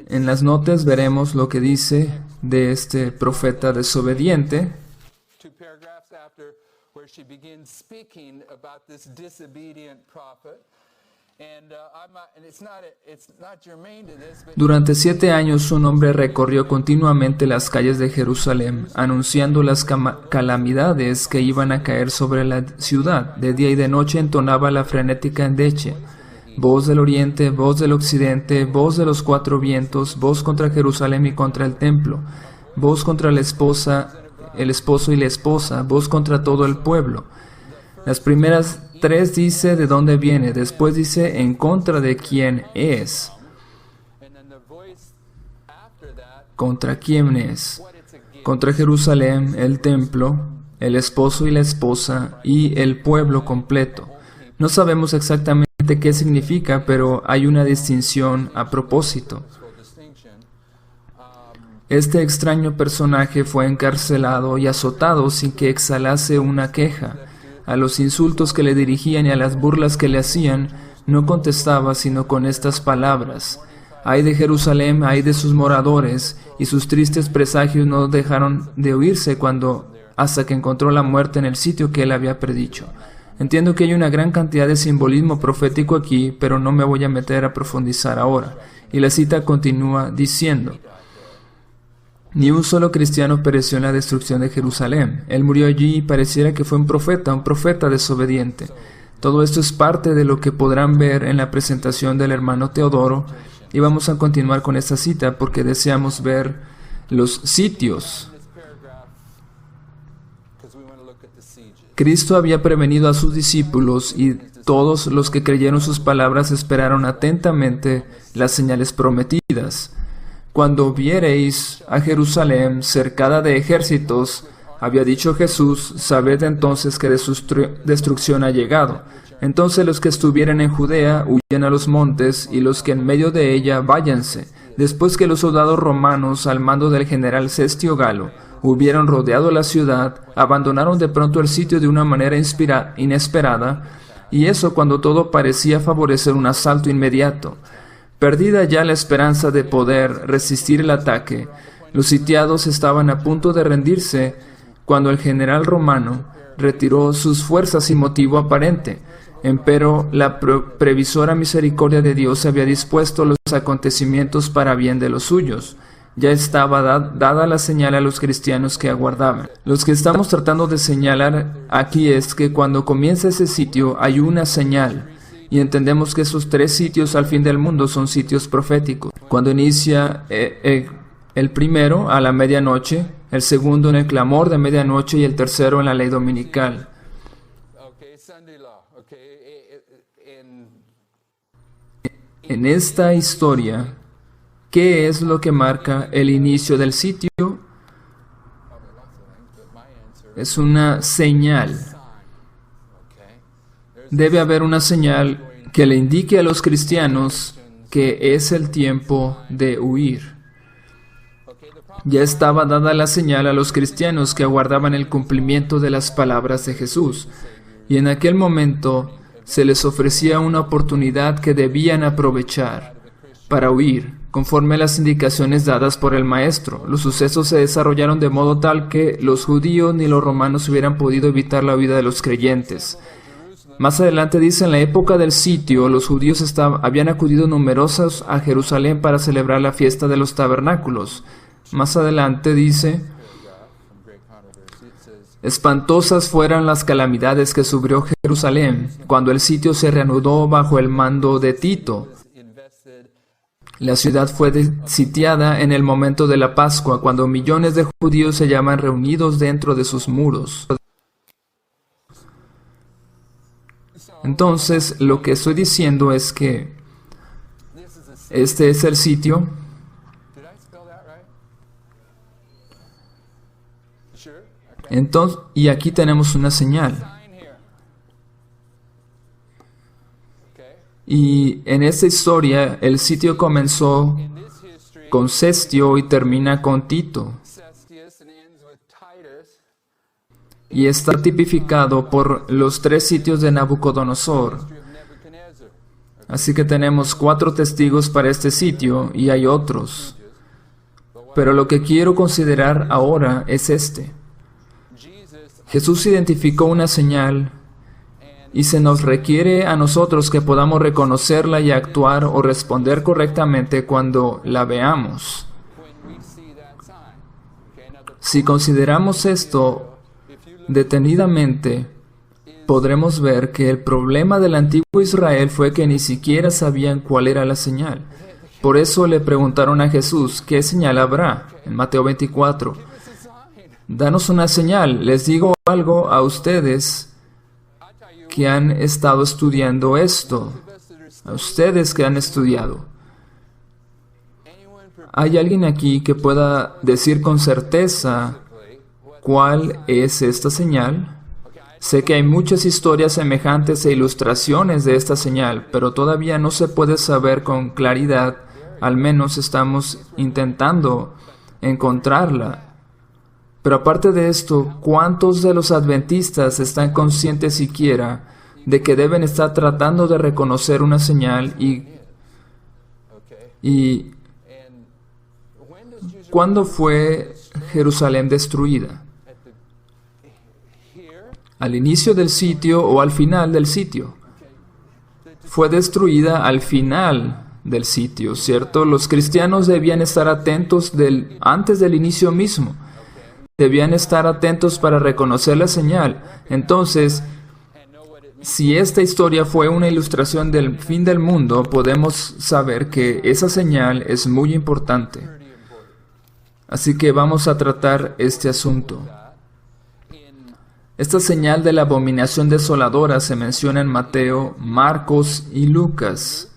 S1: En las notas veremos lo que dice de este profeta desobediente. Durante 7 años un hombre recorrió continuamente las calles de Jerusalén, anunciando las calamidades que iban a caer sobre la ciudad. De día y de noche entonaba la frenética endecha: voz del oriente, voz del occidente, voz de los 4 vientos, voz contra Jerusalén y contra el templo, voz contra la esposa, el esposo y la esposa, voz contra todo el pueblo. Las primeras 3 dice de dónde viene, después dice en contra de quién es. ¿Contra quién es? Contra Jerusalén, el templo, el esposo y la esposa y el pueblo completo. No sabemos exactamente qué significa, pero hay una distinción a propósito. Este extraño personaje fue encarcelado y azotado sin que exhalase una queja. A los insultos que le dirigían y a las burlas que le hacían, no contestaba sino con estas palabras: «Ay de Jerusalén, ay de sus moradores», y sus tristes presagios no dejaron de oírse hasta que encontró la muerte en el sitio que él había predicho. Entiendo que hay una gran cantidad de simbolismo profético aquí, pero no me voy a meter a profundizar ahora. Y la cita continúa diciendo: «Ni un solo cristiano pereció en la destrucción de Jerusalén. Él murió allí y pareciera que fue un profeta desobediente». Todo esto es parte de lo que podrán ver en la presentación del hermano Teodoro, y vamos a continuar con esta cita porque deseamos ver los sitios. Cristo había prevenido a sus discípulos y todos los que creyeron sus palabras esperaron atentamente las señales prometidas. «Cuando viereis a Jerusalén cercada de ejércitos», había dicho Jesús, «sabed entonces que destrucción ha llegado. Entonces los que estuvieren en Judea huyan a los montes, y los que en medio de ella váyanse». Después que los soldados romanos, al mando del general Cestio Galo, hubieron rodeado la ciudad, abandonaron de pronto el sitio de una manera inesperada, y eso cuando todo parecía favorecer un asalto inmediato. Perdida ya la esperanza de poder resistir el ataque, los sitiados estaban a punto de rendirse cuando el general romano retiró sus fuerzas sin motivo aparente. Empero la previsora misericordia de Dios había dispuesto los acontecimientos para bien de los suyos. Ya estaba dada la señal a los cristianos que aguardaban. Lo que estamos tratando de señalar aquí es que cuando comienza ese sitio hay una señal, y entendemos que esos 3 sitios al fin del mundo son sitios proféticos. Cuando inicia el primero a la medianoche, el segundo en el clamor de medianoche y el tercero en la ley dominical. En esta historia, ¿qué es lo que marca el inicio del sitio? Es una señal. Debe haber una señal que le indique a los cristianos que es el tiempo de huir. Ya estaba dada la señal a los cristianos que aguardaban el cumplimiento de las palabras de Jesús, y en aquel momento se les ofrecía una oportunidad que debían aprovechar para huir, conforme a las indicaciones dadas por el Maestro. Los sucesos se desarrollaron de modo tal que los judíos ni los romanos hubieran podido evitar la huida de los creyentes. Más adelante dice: en la época del sitio, los judíos habían acudido numerosos a Jerusalén para celebrar la fiesta de los tabernáculos. Más adelante dice: espantosas fueron las calamidades que sufrió Jerusalén cuando el sitio se reanudó bajo el mando de Tito. La ciudad fue sitiada en el momento de la Pascua, cuando millones de judíos se hallaban reunidos dentro de sus muros. Entonces, lo que estoy diciendo es que este es el sitio. Entonces, y aquí tenemos una señal. Y en esta historia, el sitio comenzó con Cestio y termina con Tito. Y está tipificado por los 3 sitios de Nabucodonosor. Así que tenemos 4 testigos para este sitio y hay otros. Pero lo que quiero considerar ahora es este. Jesús identificó una señal y se nos requiere a nosotros que podamos reconocerla y actuar o responder correctamente cuando la veamos. Si consideramos esto detenidamente, podremos ver que el problema del antiguo Israel fue que ni siquiera sabían cuál era la señal. Por eso le preguntaron a Jesús, ¿qué señal habrá? En Mateo 24. Danos una señal. Les digo algo a ustedes que han estado estudiando esto. A ustedes que han estudiado. ¿Hay alguien aquí que pueda decir con certeza cuál es esta señal? Sé que hay muchas historias semejantes e ilustraciones de esta señal, pero todavía no se puede saber con claridad. Al menos estamos intentando encontrarla. Pero aparte de esto, ¿cuántos de los adventistas están conscientes siquiera de que deben estar tratando de reconocer una señal y ¿cuándo fue Jerusalén destruida? ¿Al inicio del sitio o al final del sitio? Fue destruida al final del sitio, ¿cierto? Los cristianos debían estar atentos antes del inicio mismo. Debían estar atentos para reconocer la señal. Entonces, si esta historia fue una ilustración del fin del mundo, podemos saber que esa señal es muy importante. Así que vamos a tratar este asunto. Esta señal de la abominación desoladora se menciona en Mateo, Marcos y Lucas.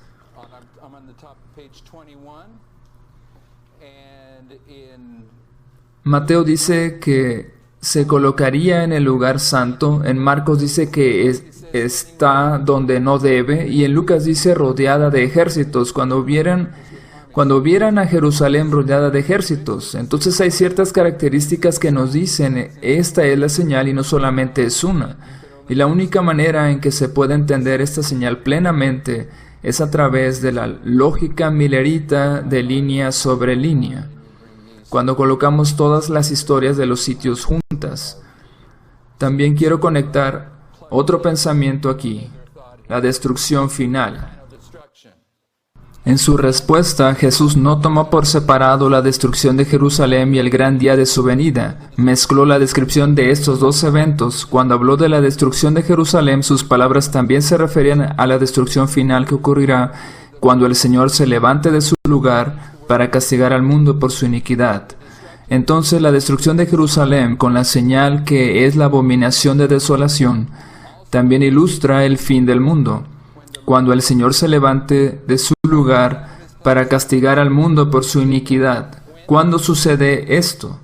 S1: Mateo dice que se colocaría en el lugar santo, en Marcos dice que está donde no debe, y en Lucas dice rodeada de ejércitos. Cuando vieran a Jerusalén rodeada de ejércitos, entonces hay ciertas características que nos dicen, esta es la señal y no solamente es una. Y la única manera en que se puede entender esta señal plenamente es a través de la lógica millerita de línea sobre línea. Cuando colocamos todas las historias de los sitios juntas. También quiero conectar otro pensamiento aquí, la destrucción final. En su respuesta, Jesús no tomó por separado la destrucción de Jerusalén y el gran día de su venida. Mezcló la descripción de estos dos eventos. Cuando habló de la destrucción de Jerusalén, sus palabras también se referían a la destrucción final que ocurrirá cuando el Señor se levante de su lugar para castigar al mundo por su iniquidad. Entonces la destrucción de Jerusalén, con la señal que es la abominación de desolación, también ilustra el fin del mundo, cuando el Señor se levante de su lugar para castigar al mundo por su iniquidad. ¿Cuándo sucede esto?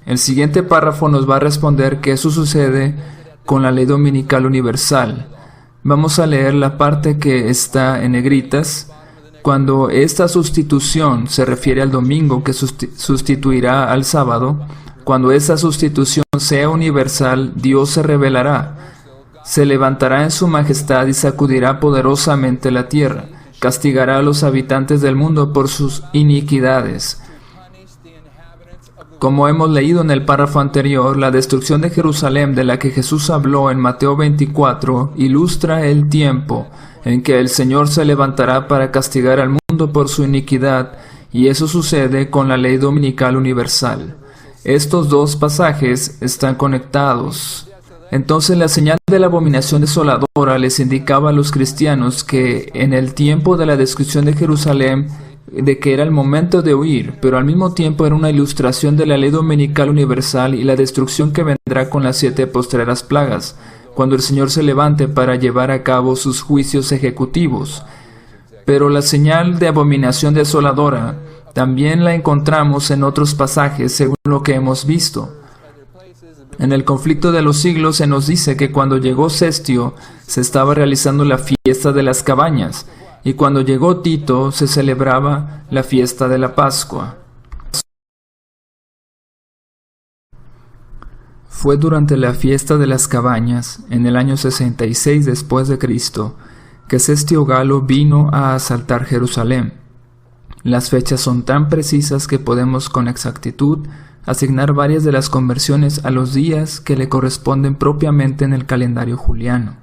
S1: El siguiente párrafo nos va a responder que eso sucede con la ley dominical universal. Vamos a leer la parte que está en negritas. Cuando esta sustitución se refiere al domingo que sustituirá al sábado, cuando esa sustitución sea universal, Dios se revelará. Se levantará en su majestad y sacudirá poderosamente la tierra. Castigará a los habitantes del mundo por sus iniquidades. Como hemos leído en el párrafo anterior, la destrucción de Jerusalén de la que Jesús habló en Mateo 24 ilustra el tiempo en que el Señor se levantará para castigar al mundo por su iniquidad, y eso sucede con la ley dominical universal. Estos dos pasajes están conectados. Entonces la señal de la abominación desoladora les indicaba a los cristianos que en el tiempo de la destrucción de Jerusalén, de que era el momento de huir, pero al mismo tiempo era una ilustración de la ley dominical universal y la destrucción que vendrá con las 7 postreras plagas, cuando el Señor se levante para llevar a cabo sus juicios ejecutivos. Pero la señal de abominación desoladora también la encontramos en otros pasajes según lo que hemos visto. En el conflicto de los siglos se nos dice que cuando llegó Cestio se estaba realizando la fiesta de las cabañas, y cuando llegó Tito se celebraba la fiesta de la Pascua. Fue durante la fiesta de las cabañas, en el año 66 después de Cristo, que Cestio Galo vino a asaltar Jerusalén. Las fechas son tan precisas que podemos con exactitud asignar varias de las conversiones a los días que le corresponden propiamente en el calendario juliano.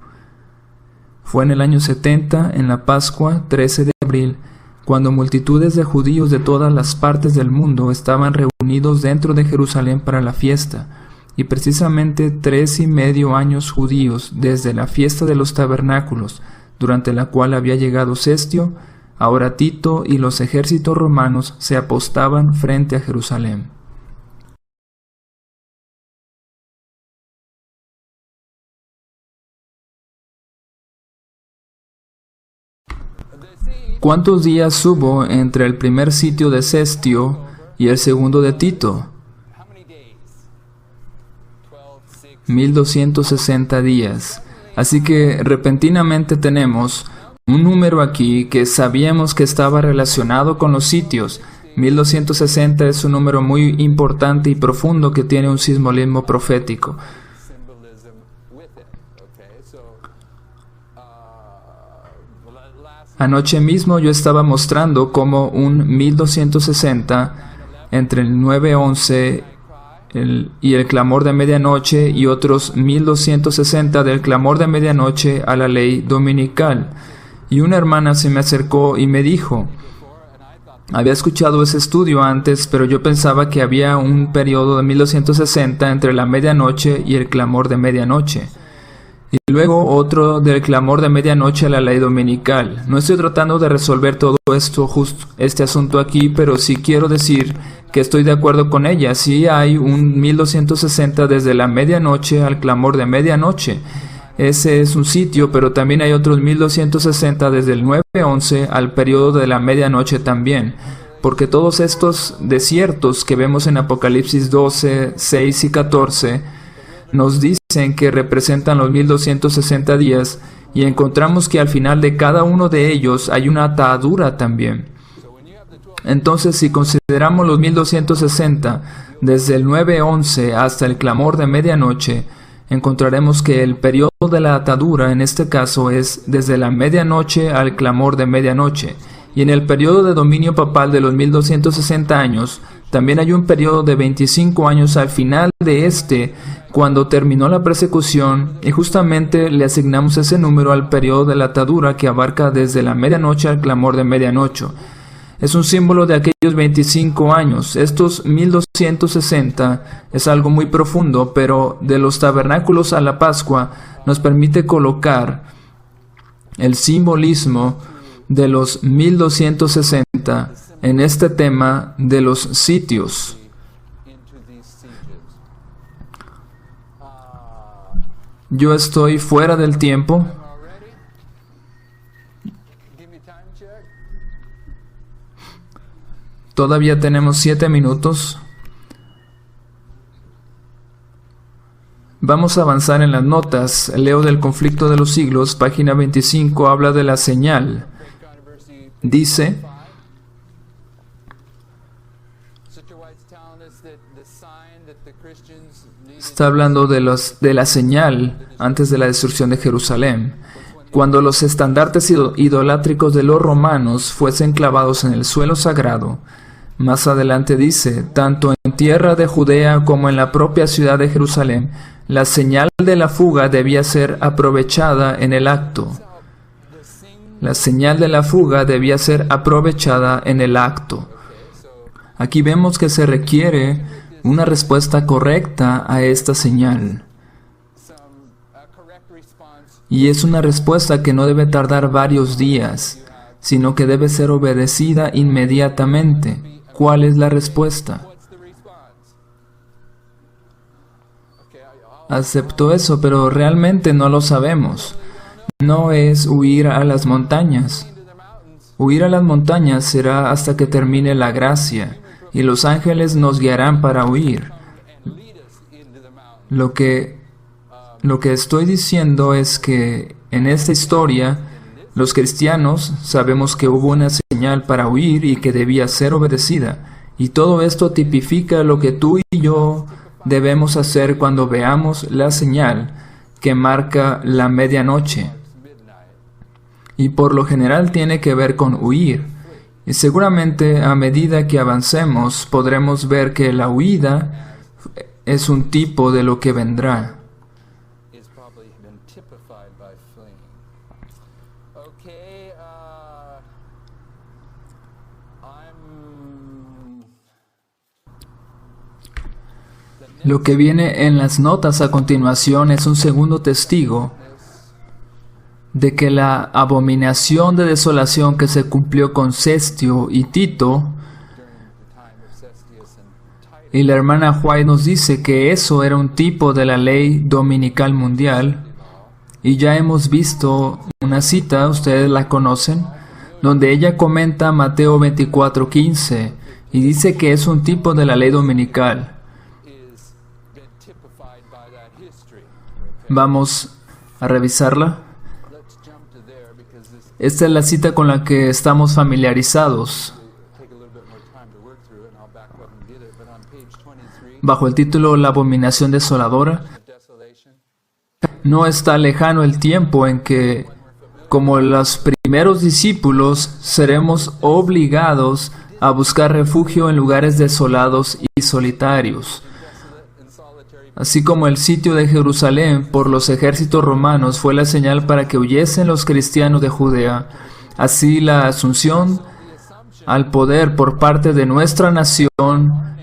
S1: Fue en el año 70, en la Pascua, 13 de abril, cuando multitudes de judíos de todas las partes del mundo estaban reunidos dentro de Jerusalén para la fiesta, y precisamente 3,5 años judíos desde la fiesta de los tabernáculos, durante la cual había llegado Cestio, ahora Tito y los ejércitos romanos se apostaban frente a Jerusalén. ¿Cuántos días hubo entre el primer sitio de Cestio y el segundo de Tito? 1260 días. Así que repentinamente tenemos un número aquí que sabíamos que estaba relacionado con los sitios. 1260 es un número muy importante y profundo que tiene un simbolismo profético. Anoche mismo yo estaba mostrando cómo un 1260 entre el 9:11 y el clamor de medianoche y otros 1260 del clamor de medianoche a la ley dominical. Y una hermana se me acercó y me dijo, había escuchado ese estudio antes, pero yo pensaba que había un periodo de 1260 entre la medianoche y el clamor de medianoche. Y luego otro del clamor de medianoche a la ley dominical. No estoy tratando de resolver todo esto, justo este asunto aquí, pero sí quiero decir que estoy de acuerdo con ella. Sí hay un 1260 desde la medianoche al clamor de medianoche. Ese es un sitio, pero también hay otros 1260 desde el 9:11 al periodo de la medianoche también. Porque todos estos desiertos que vemos en Apocalipsis 12, 6 y 14 nos dicen que representan los 1260 días, y encontramos que al final de cada uno de ellos hay una atadura también. Entonces, si consideramos los 1260 desde el 9:11 hasta el clamor de medianoche, encontraremos que el periodo de la atadura en este caso es desde la medianoche al clamor de medianoche. Y en el periodo de dominio papal de los 1260 años, también hay un periodo de 25 años al final de este, cuando terminó la persecución, y justamente le asignamos ese número al periodo de la atadura que abarca desde la medianoche al clamor de medianoche. Es un símbolo de aquellos 25 años. Estos 1260 es algo muy profundo, pero de los tabernáculos a la Pascua nos permite colocar el simbolismo de los 1260 en este tema de los sitios. Yo estoy fuera del tiempo. Todavía tenemos 7 minutos. Vamos a avanzar en las notas. Leo del conflicto de los siglos, página 25, habla de la señal. Dice, está hablando de la señal antes de la destrucción de Jerusalén. Cuando los estandartes idolátricos de los romanos fuesen clavados en el suelo sagrado, más adelante dice, tanto en tierra de Judea como en la propia ciudad de Jerusalén, la señal de la fuga debía ser aprovechada en el acto. La señal de la fuga debía ser aprovechada en el acto. Aquí vemos que se requiere una respuesta correcta a esta señal. Y es una respuesta que no debe tardar varios días, sino que debe ser obedecida inmediatamente. ¿Cuál es la respuesta? Acepto eso, pero realmente no lo sabemos. No es huir a las montañas. Huir a las montañas será hasta que termine la gracia, y los ángeles nos guiarán para huir. Lo que estoy diciendo es que en esta historia, los cristianos sabemos que hubo una señal para huir y que debía ser obedecida. Y todo esto tipifica lo que tú y yo debemos hacer cuando veamos la señal que marca la medianoche. Y por lo general tiene que ver con huir. Y seguramente a medida que avancemos podremos ver que la huida es un tipo de lo que vendrá. Lo que viene en las notas a continuación es un segundo testigo de que la abominación de desolación que se cumplió con Cestio y Tito, y la hermana White nos dice que eso era un tipo de la ley dominical mundial, y ya hemos visto una cita, ustedes la conocen, donde ella comenta Mateo 24:15, y dice que es un tipo de la ley dominical. Vamos a revisarla. Esta es la cita con la que estamos familiarizados. Bajo el título La abominación desoladora. No está lejano el tiempo en que, como los primeros discípulos, seremos obligados a buscar refugio en lugares desolados y solitarios. Así como el sitio de Jerusalén por los ejércitos romanos fue la señal para que huyesen los cristianos de Judea, así la asunción al poder por parte de nuestra nación,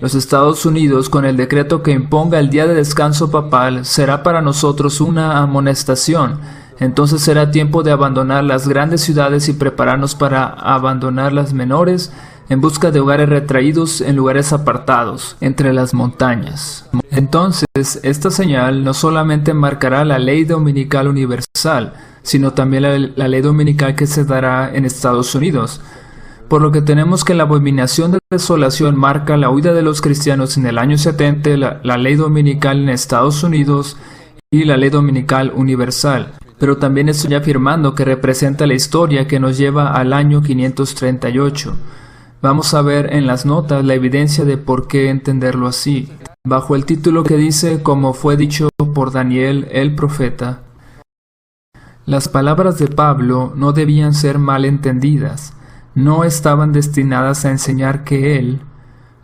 S1: los Estados Unidos, con el decreto que imponga el día de descanso papal, será para nosotros una amonestación. Entonces será tiempo de abandonar las grandes ciudades y prepararnos para abandonar las menores en busca de hogares retraídos en lugares apartados, entre las montañas. Entonces, esta señal no solamente marcará la ley dominical universal, sino también la ley dominical que se dará en Estados Unidos. Por lo que tenemos que la abominación de desolación marca la huida de los cristianos en el año 70, la ley dominical en Estados Unidos y la ley dominical universal. Pero también estoy afirmando que representa la historia que nos lleva al año 538. Vamos a ver en las notas la evidencia de por qué entenderlo así. Bajo el título que dice, como fue dicho por Daniel el profeta, las palabras de Pablo no debían ser mal entendidas. No estaban destinadas a enseñar que él,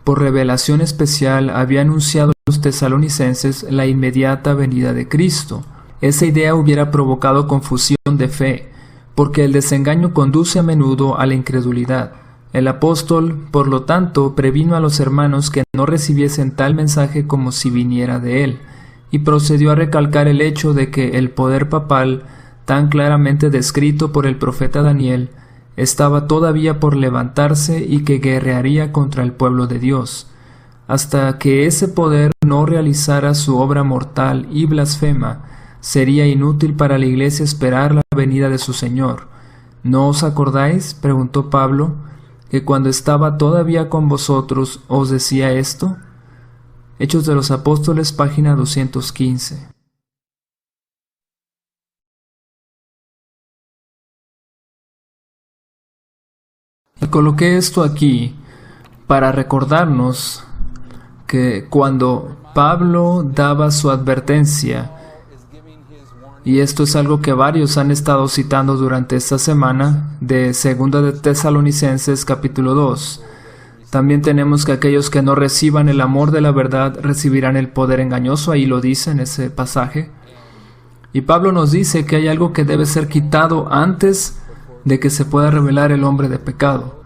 S1: por revelación especial, había anunciado a los tesalonicenses la inmediata venida de Cristo. Esa idea hubiera provocado confusión de fe, porque el desengaño conduce a menudo a la incredulidad. El apóstol, por lo tanto, previno a los hermanos que no recibiesen tal mensaje como si viniera de él, y procedió a recalcar el hecho de que el poder papal, tan claramente descrito por el profeta Daniel, estaba todavía por levantarse y que guerrearía contra el pueblo de Dios. Hasta que ese poder no realizara su obra mortal y blasfema, sería inútil para la iglesia esperar la venida de su Señor. ¿No os acordáis?, preguntó Pablo, que cuando estaba todavía con vosotros os decía esto. Hechos de los Apóstoles, página 215. Y coloqué esto aquí para recordarnos que cuando Pablo daba su advertencia, y esto es algo que varios han estado citando durante esta semana, de 2 de Tesalonicenses capítulo 2. También tenemos que aquellos que no reciban el amor de la verdad recibirán el poder engañoso, ahí lo dice en ese pasaje. Y Pablo nos dice que hay algo que debe ser quitado antes de que se pueda revelar el hombre de pecado.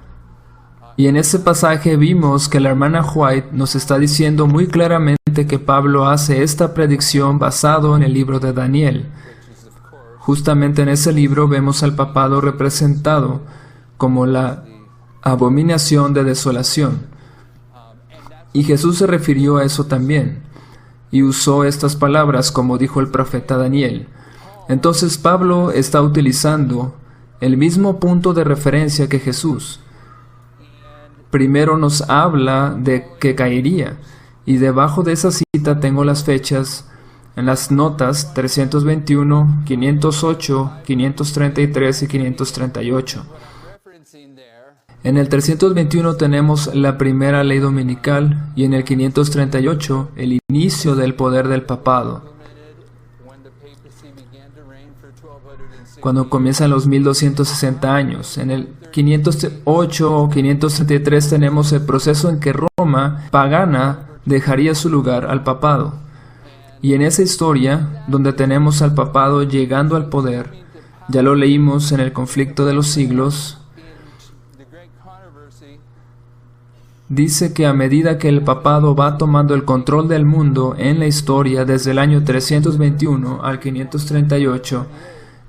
S1: Y en ese pasaje vimos que la hermana White nos está diciendo muy claramente que Pablo hace esta predicción basado en el libro de Daniel. Justamente en ese libro vemos al papado representado como la abominación de desolación. Y Jesús se refirió a eso también, y usó estas palabras como dijo el profeta Daniel. Entonces Pablo está utilizando el mismo punto de referencia que Jesús. Primero nos habla de que caería, y debajo de esa cita tengo las fechas en las notas 321, 508, 533 y 538. En el 321 tenemos la primera ley dominical y en el 538 el inicio del poder del papado. cuando comienzan los 1260 años. En el 508 o 533 tenemos el proceso en que Roma pagana dejaría su lugar al papado. Y en esa historia, donde tenemos al papado llegando al poder, ya lo leímos en el conflicto de los siglos, dice que a medida que el papado va tomando el control del mundo en la historia desde el año 321 al 538,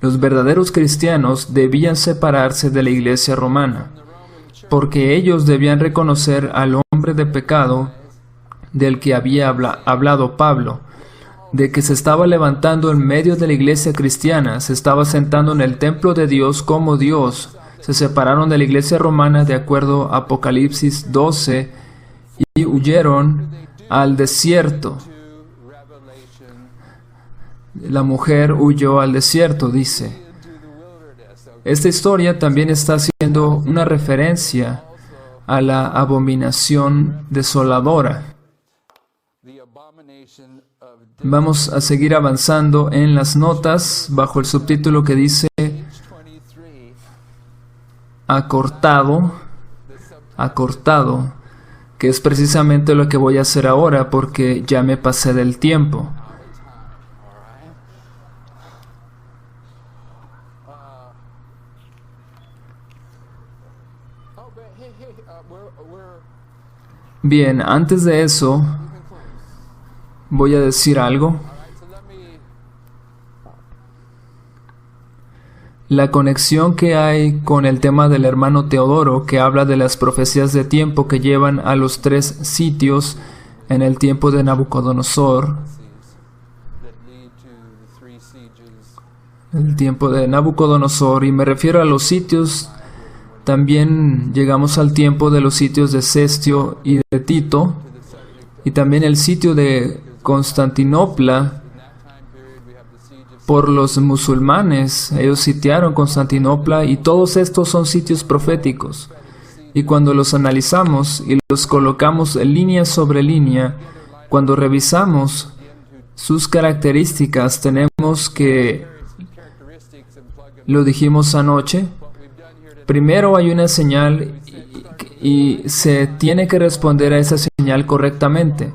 S1: los verdaderos cristianos debían separarse de la iglesia romana, porque ellos debían reconocer al hombre de pecado del que había hablado Pablo, de que se estaba levantando en medio de la iglesia cristiana, se estaba sentando en el templo de Dios como Dios. Se separaron de la iglesia romana de acuerdo a Apocalipsis 12 y huyeron al desierto. La mujer huyó al desierto, dice. Esta historia también está haciendo una referencia a la abominación desoladora. Vamos a seguir avanzando en las notas bajo el subtítulo que dice acortado, que es precisamente lo que voy a hacer ahora porque ya me pasé del tiempo. Bien, antes de eso, voy a decir algo. La conexión que hay con el tema del hermano Teodoro, que habla de las profecías de tiempo que llevan a los 3 sitios en el tiempo de Nabucodonosor. El tiempo de Nabucodonosor, y me refiero a los sitios. También llegamos al tiempo de los sitios de Cestio y de Tito, y también el sitio de Constantinopla por los musulmanes. Ellos sitiaron Constantinopla y todos estos son sitios proféticos. Y cuando los analizamos y los colocamos línea sobre línea, cuando revisamos sus características, tenemos que, lo dijimos anoche, primero hay una señal y se tiene que responder a esa señal correctamente.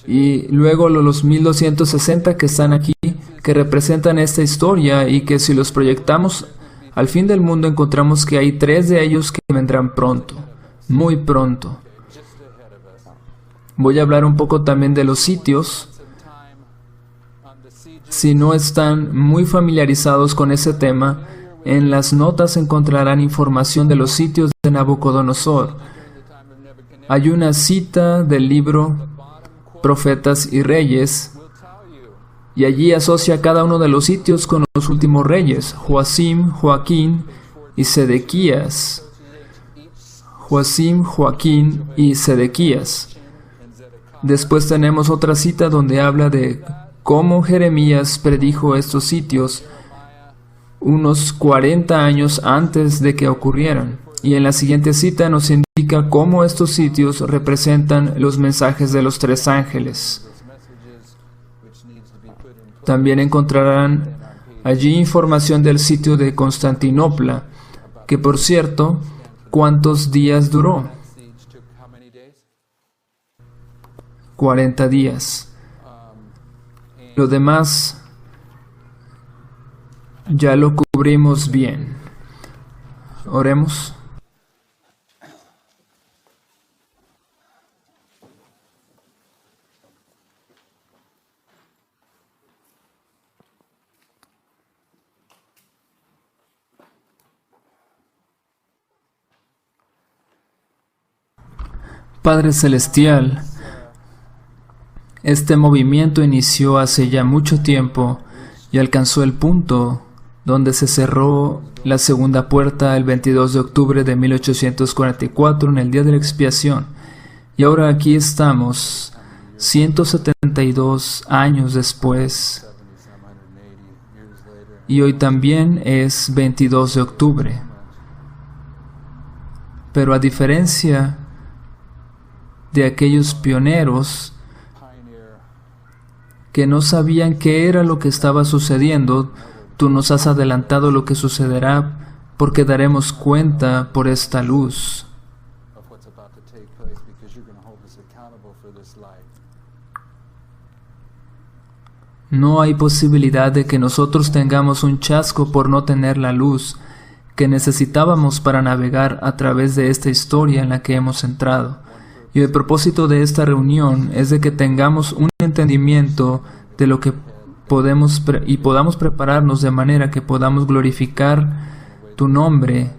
S1: Y luego los 1260 que están aquí, que representan esta historia y que si los proyectamos al fin del mundo encontramos que hay 3 de ellos que vendrán pronto, muy pronto. Voy a hablar un poco también de los sitios. Si no están muy familiarizados con ese tema, en las notas encontrarán información de los sitios de Nabucodonosor. Hay una cita del libro Profetas y Reyes, y allí asocia cada uno de los sitios con los últimos reyes, Joacim, Joaquín y Sedequías. Joacim, Joaquín y Sedequías. Después tenemos otra cita donde habla de cómo Jeremías predijo estos sitios unos 40 años antes de que ocurrieran. Y en la siguiente cita nos indica cómo estos sitios representan los mensajes de los 3 ángeles. También encontrarán allí información del sitio de Constantinopla, que por cierto, ¿cuántos días duró? 40 días. Lo demás ya lo cubrimos bien. Oremos. Padre Celestial, este movimiento inició hace ya mucho tiempo y alcanzó el punto donde se cerró la segunda puerta el 22 de octubre de 1844 en el día de la expiación. Y ahora aquí estamos, 172 años después, y hoy también es 22 de octubre. Pero a diferencia de aquellos pioneros que no sabían qué era lo que estaba sucediendo, Tú nos has adelantado lo que sucederá, porque daremos cuenta por esta luz.
S2: of what's about to take place because you're going to hold us accountable for this light.
S1: No hay posibilidad de que nosotros tengamos un chasco por no tener la luz que necesitábamos para navegar a través de esta historia en la que hemos entrado. Y el propósito de esta reunión es de que tengamos un entendimiento de lo que podemos y podamos prepararnos de manera que podamos glorificar tu nombre.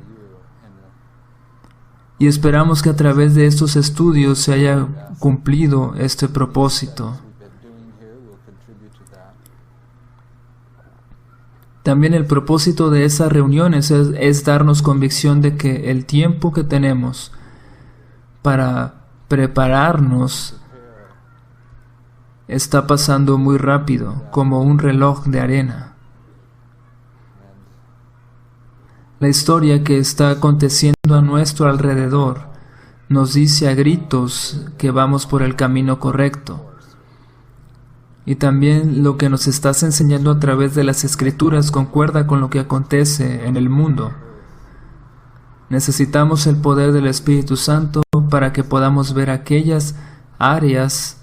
S1: Y esperamos que a través de estos estudios se haya cumplido este propósito. También el propósito de esas reuniones es darnos convicción de que el tiempo que tenemos para prepararnos está pasando muy rápido, como un reloj de arena. La historia que está aconteciendo a nuestro alrededor nos dice a gritos que vamos por el camino correcto. Y también lo que nos estás enseñando a través de las escrituras concuerda con lo que acontece en el mundo. Necesitamos el poder del Espíritu Santo para que podamos ver aquellas áreas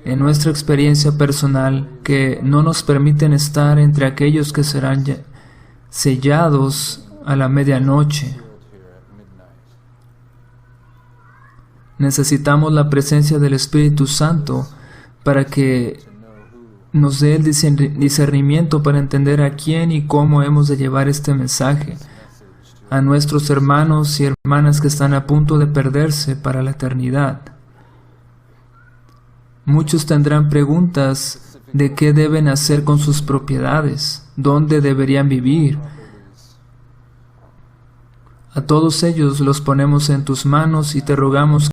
S1: en nuestra experiencia personal que no nos permiten estar entre aquellos que serán sellados a la medianoche. Necesitamos la presencia del Espíritu Santo para que nos dé el discernimiento para entender a quién y cómo hemos de llevar este mensaje a nuestros hermanos y hermanas que están a punto de perderse para la eternidad. Muchos tendrán preguntas de qué deben hacer con sus propiedades, dónde deberían vivir. A todos ellos los ponemos en tus manos y te rogamos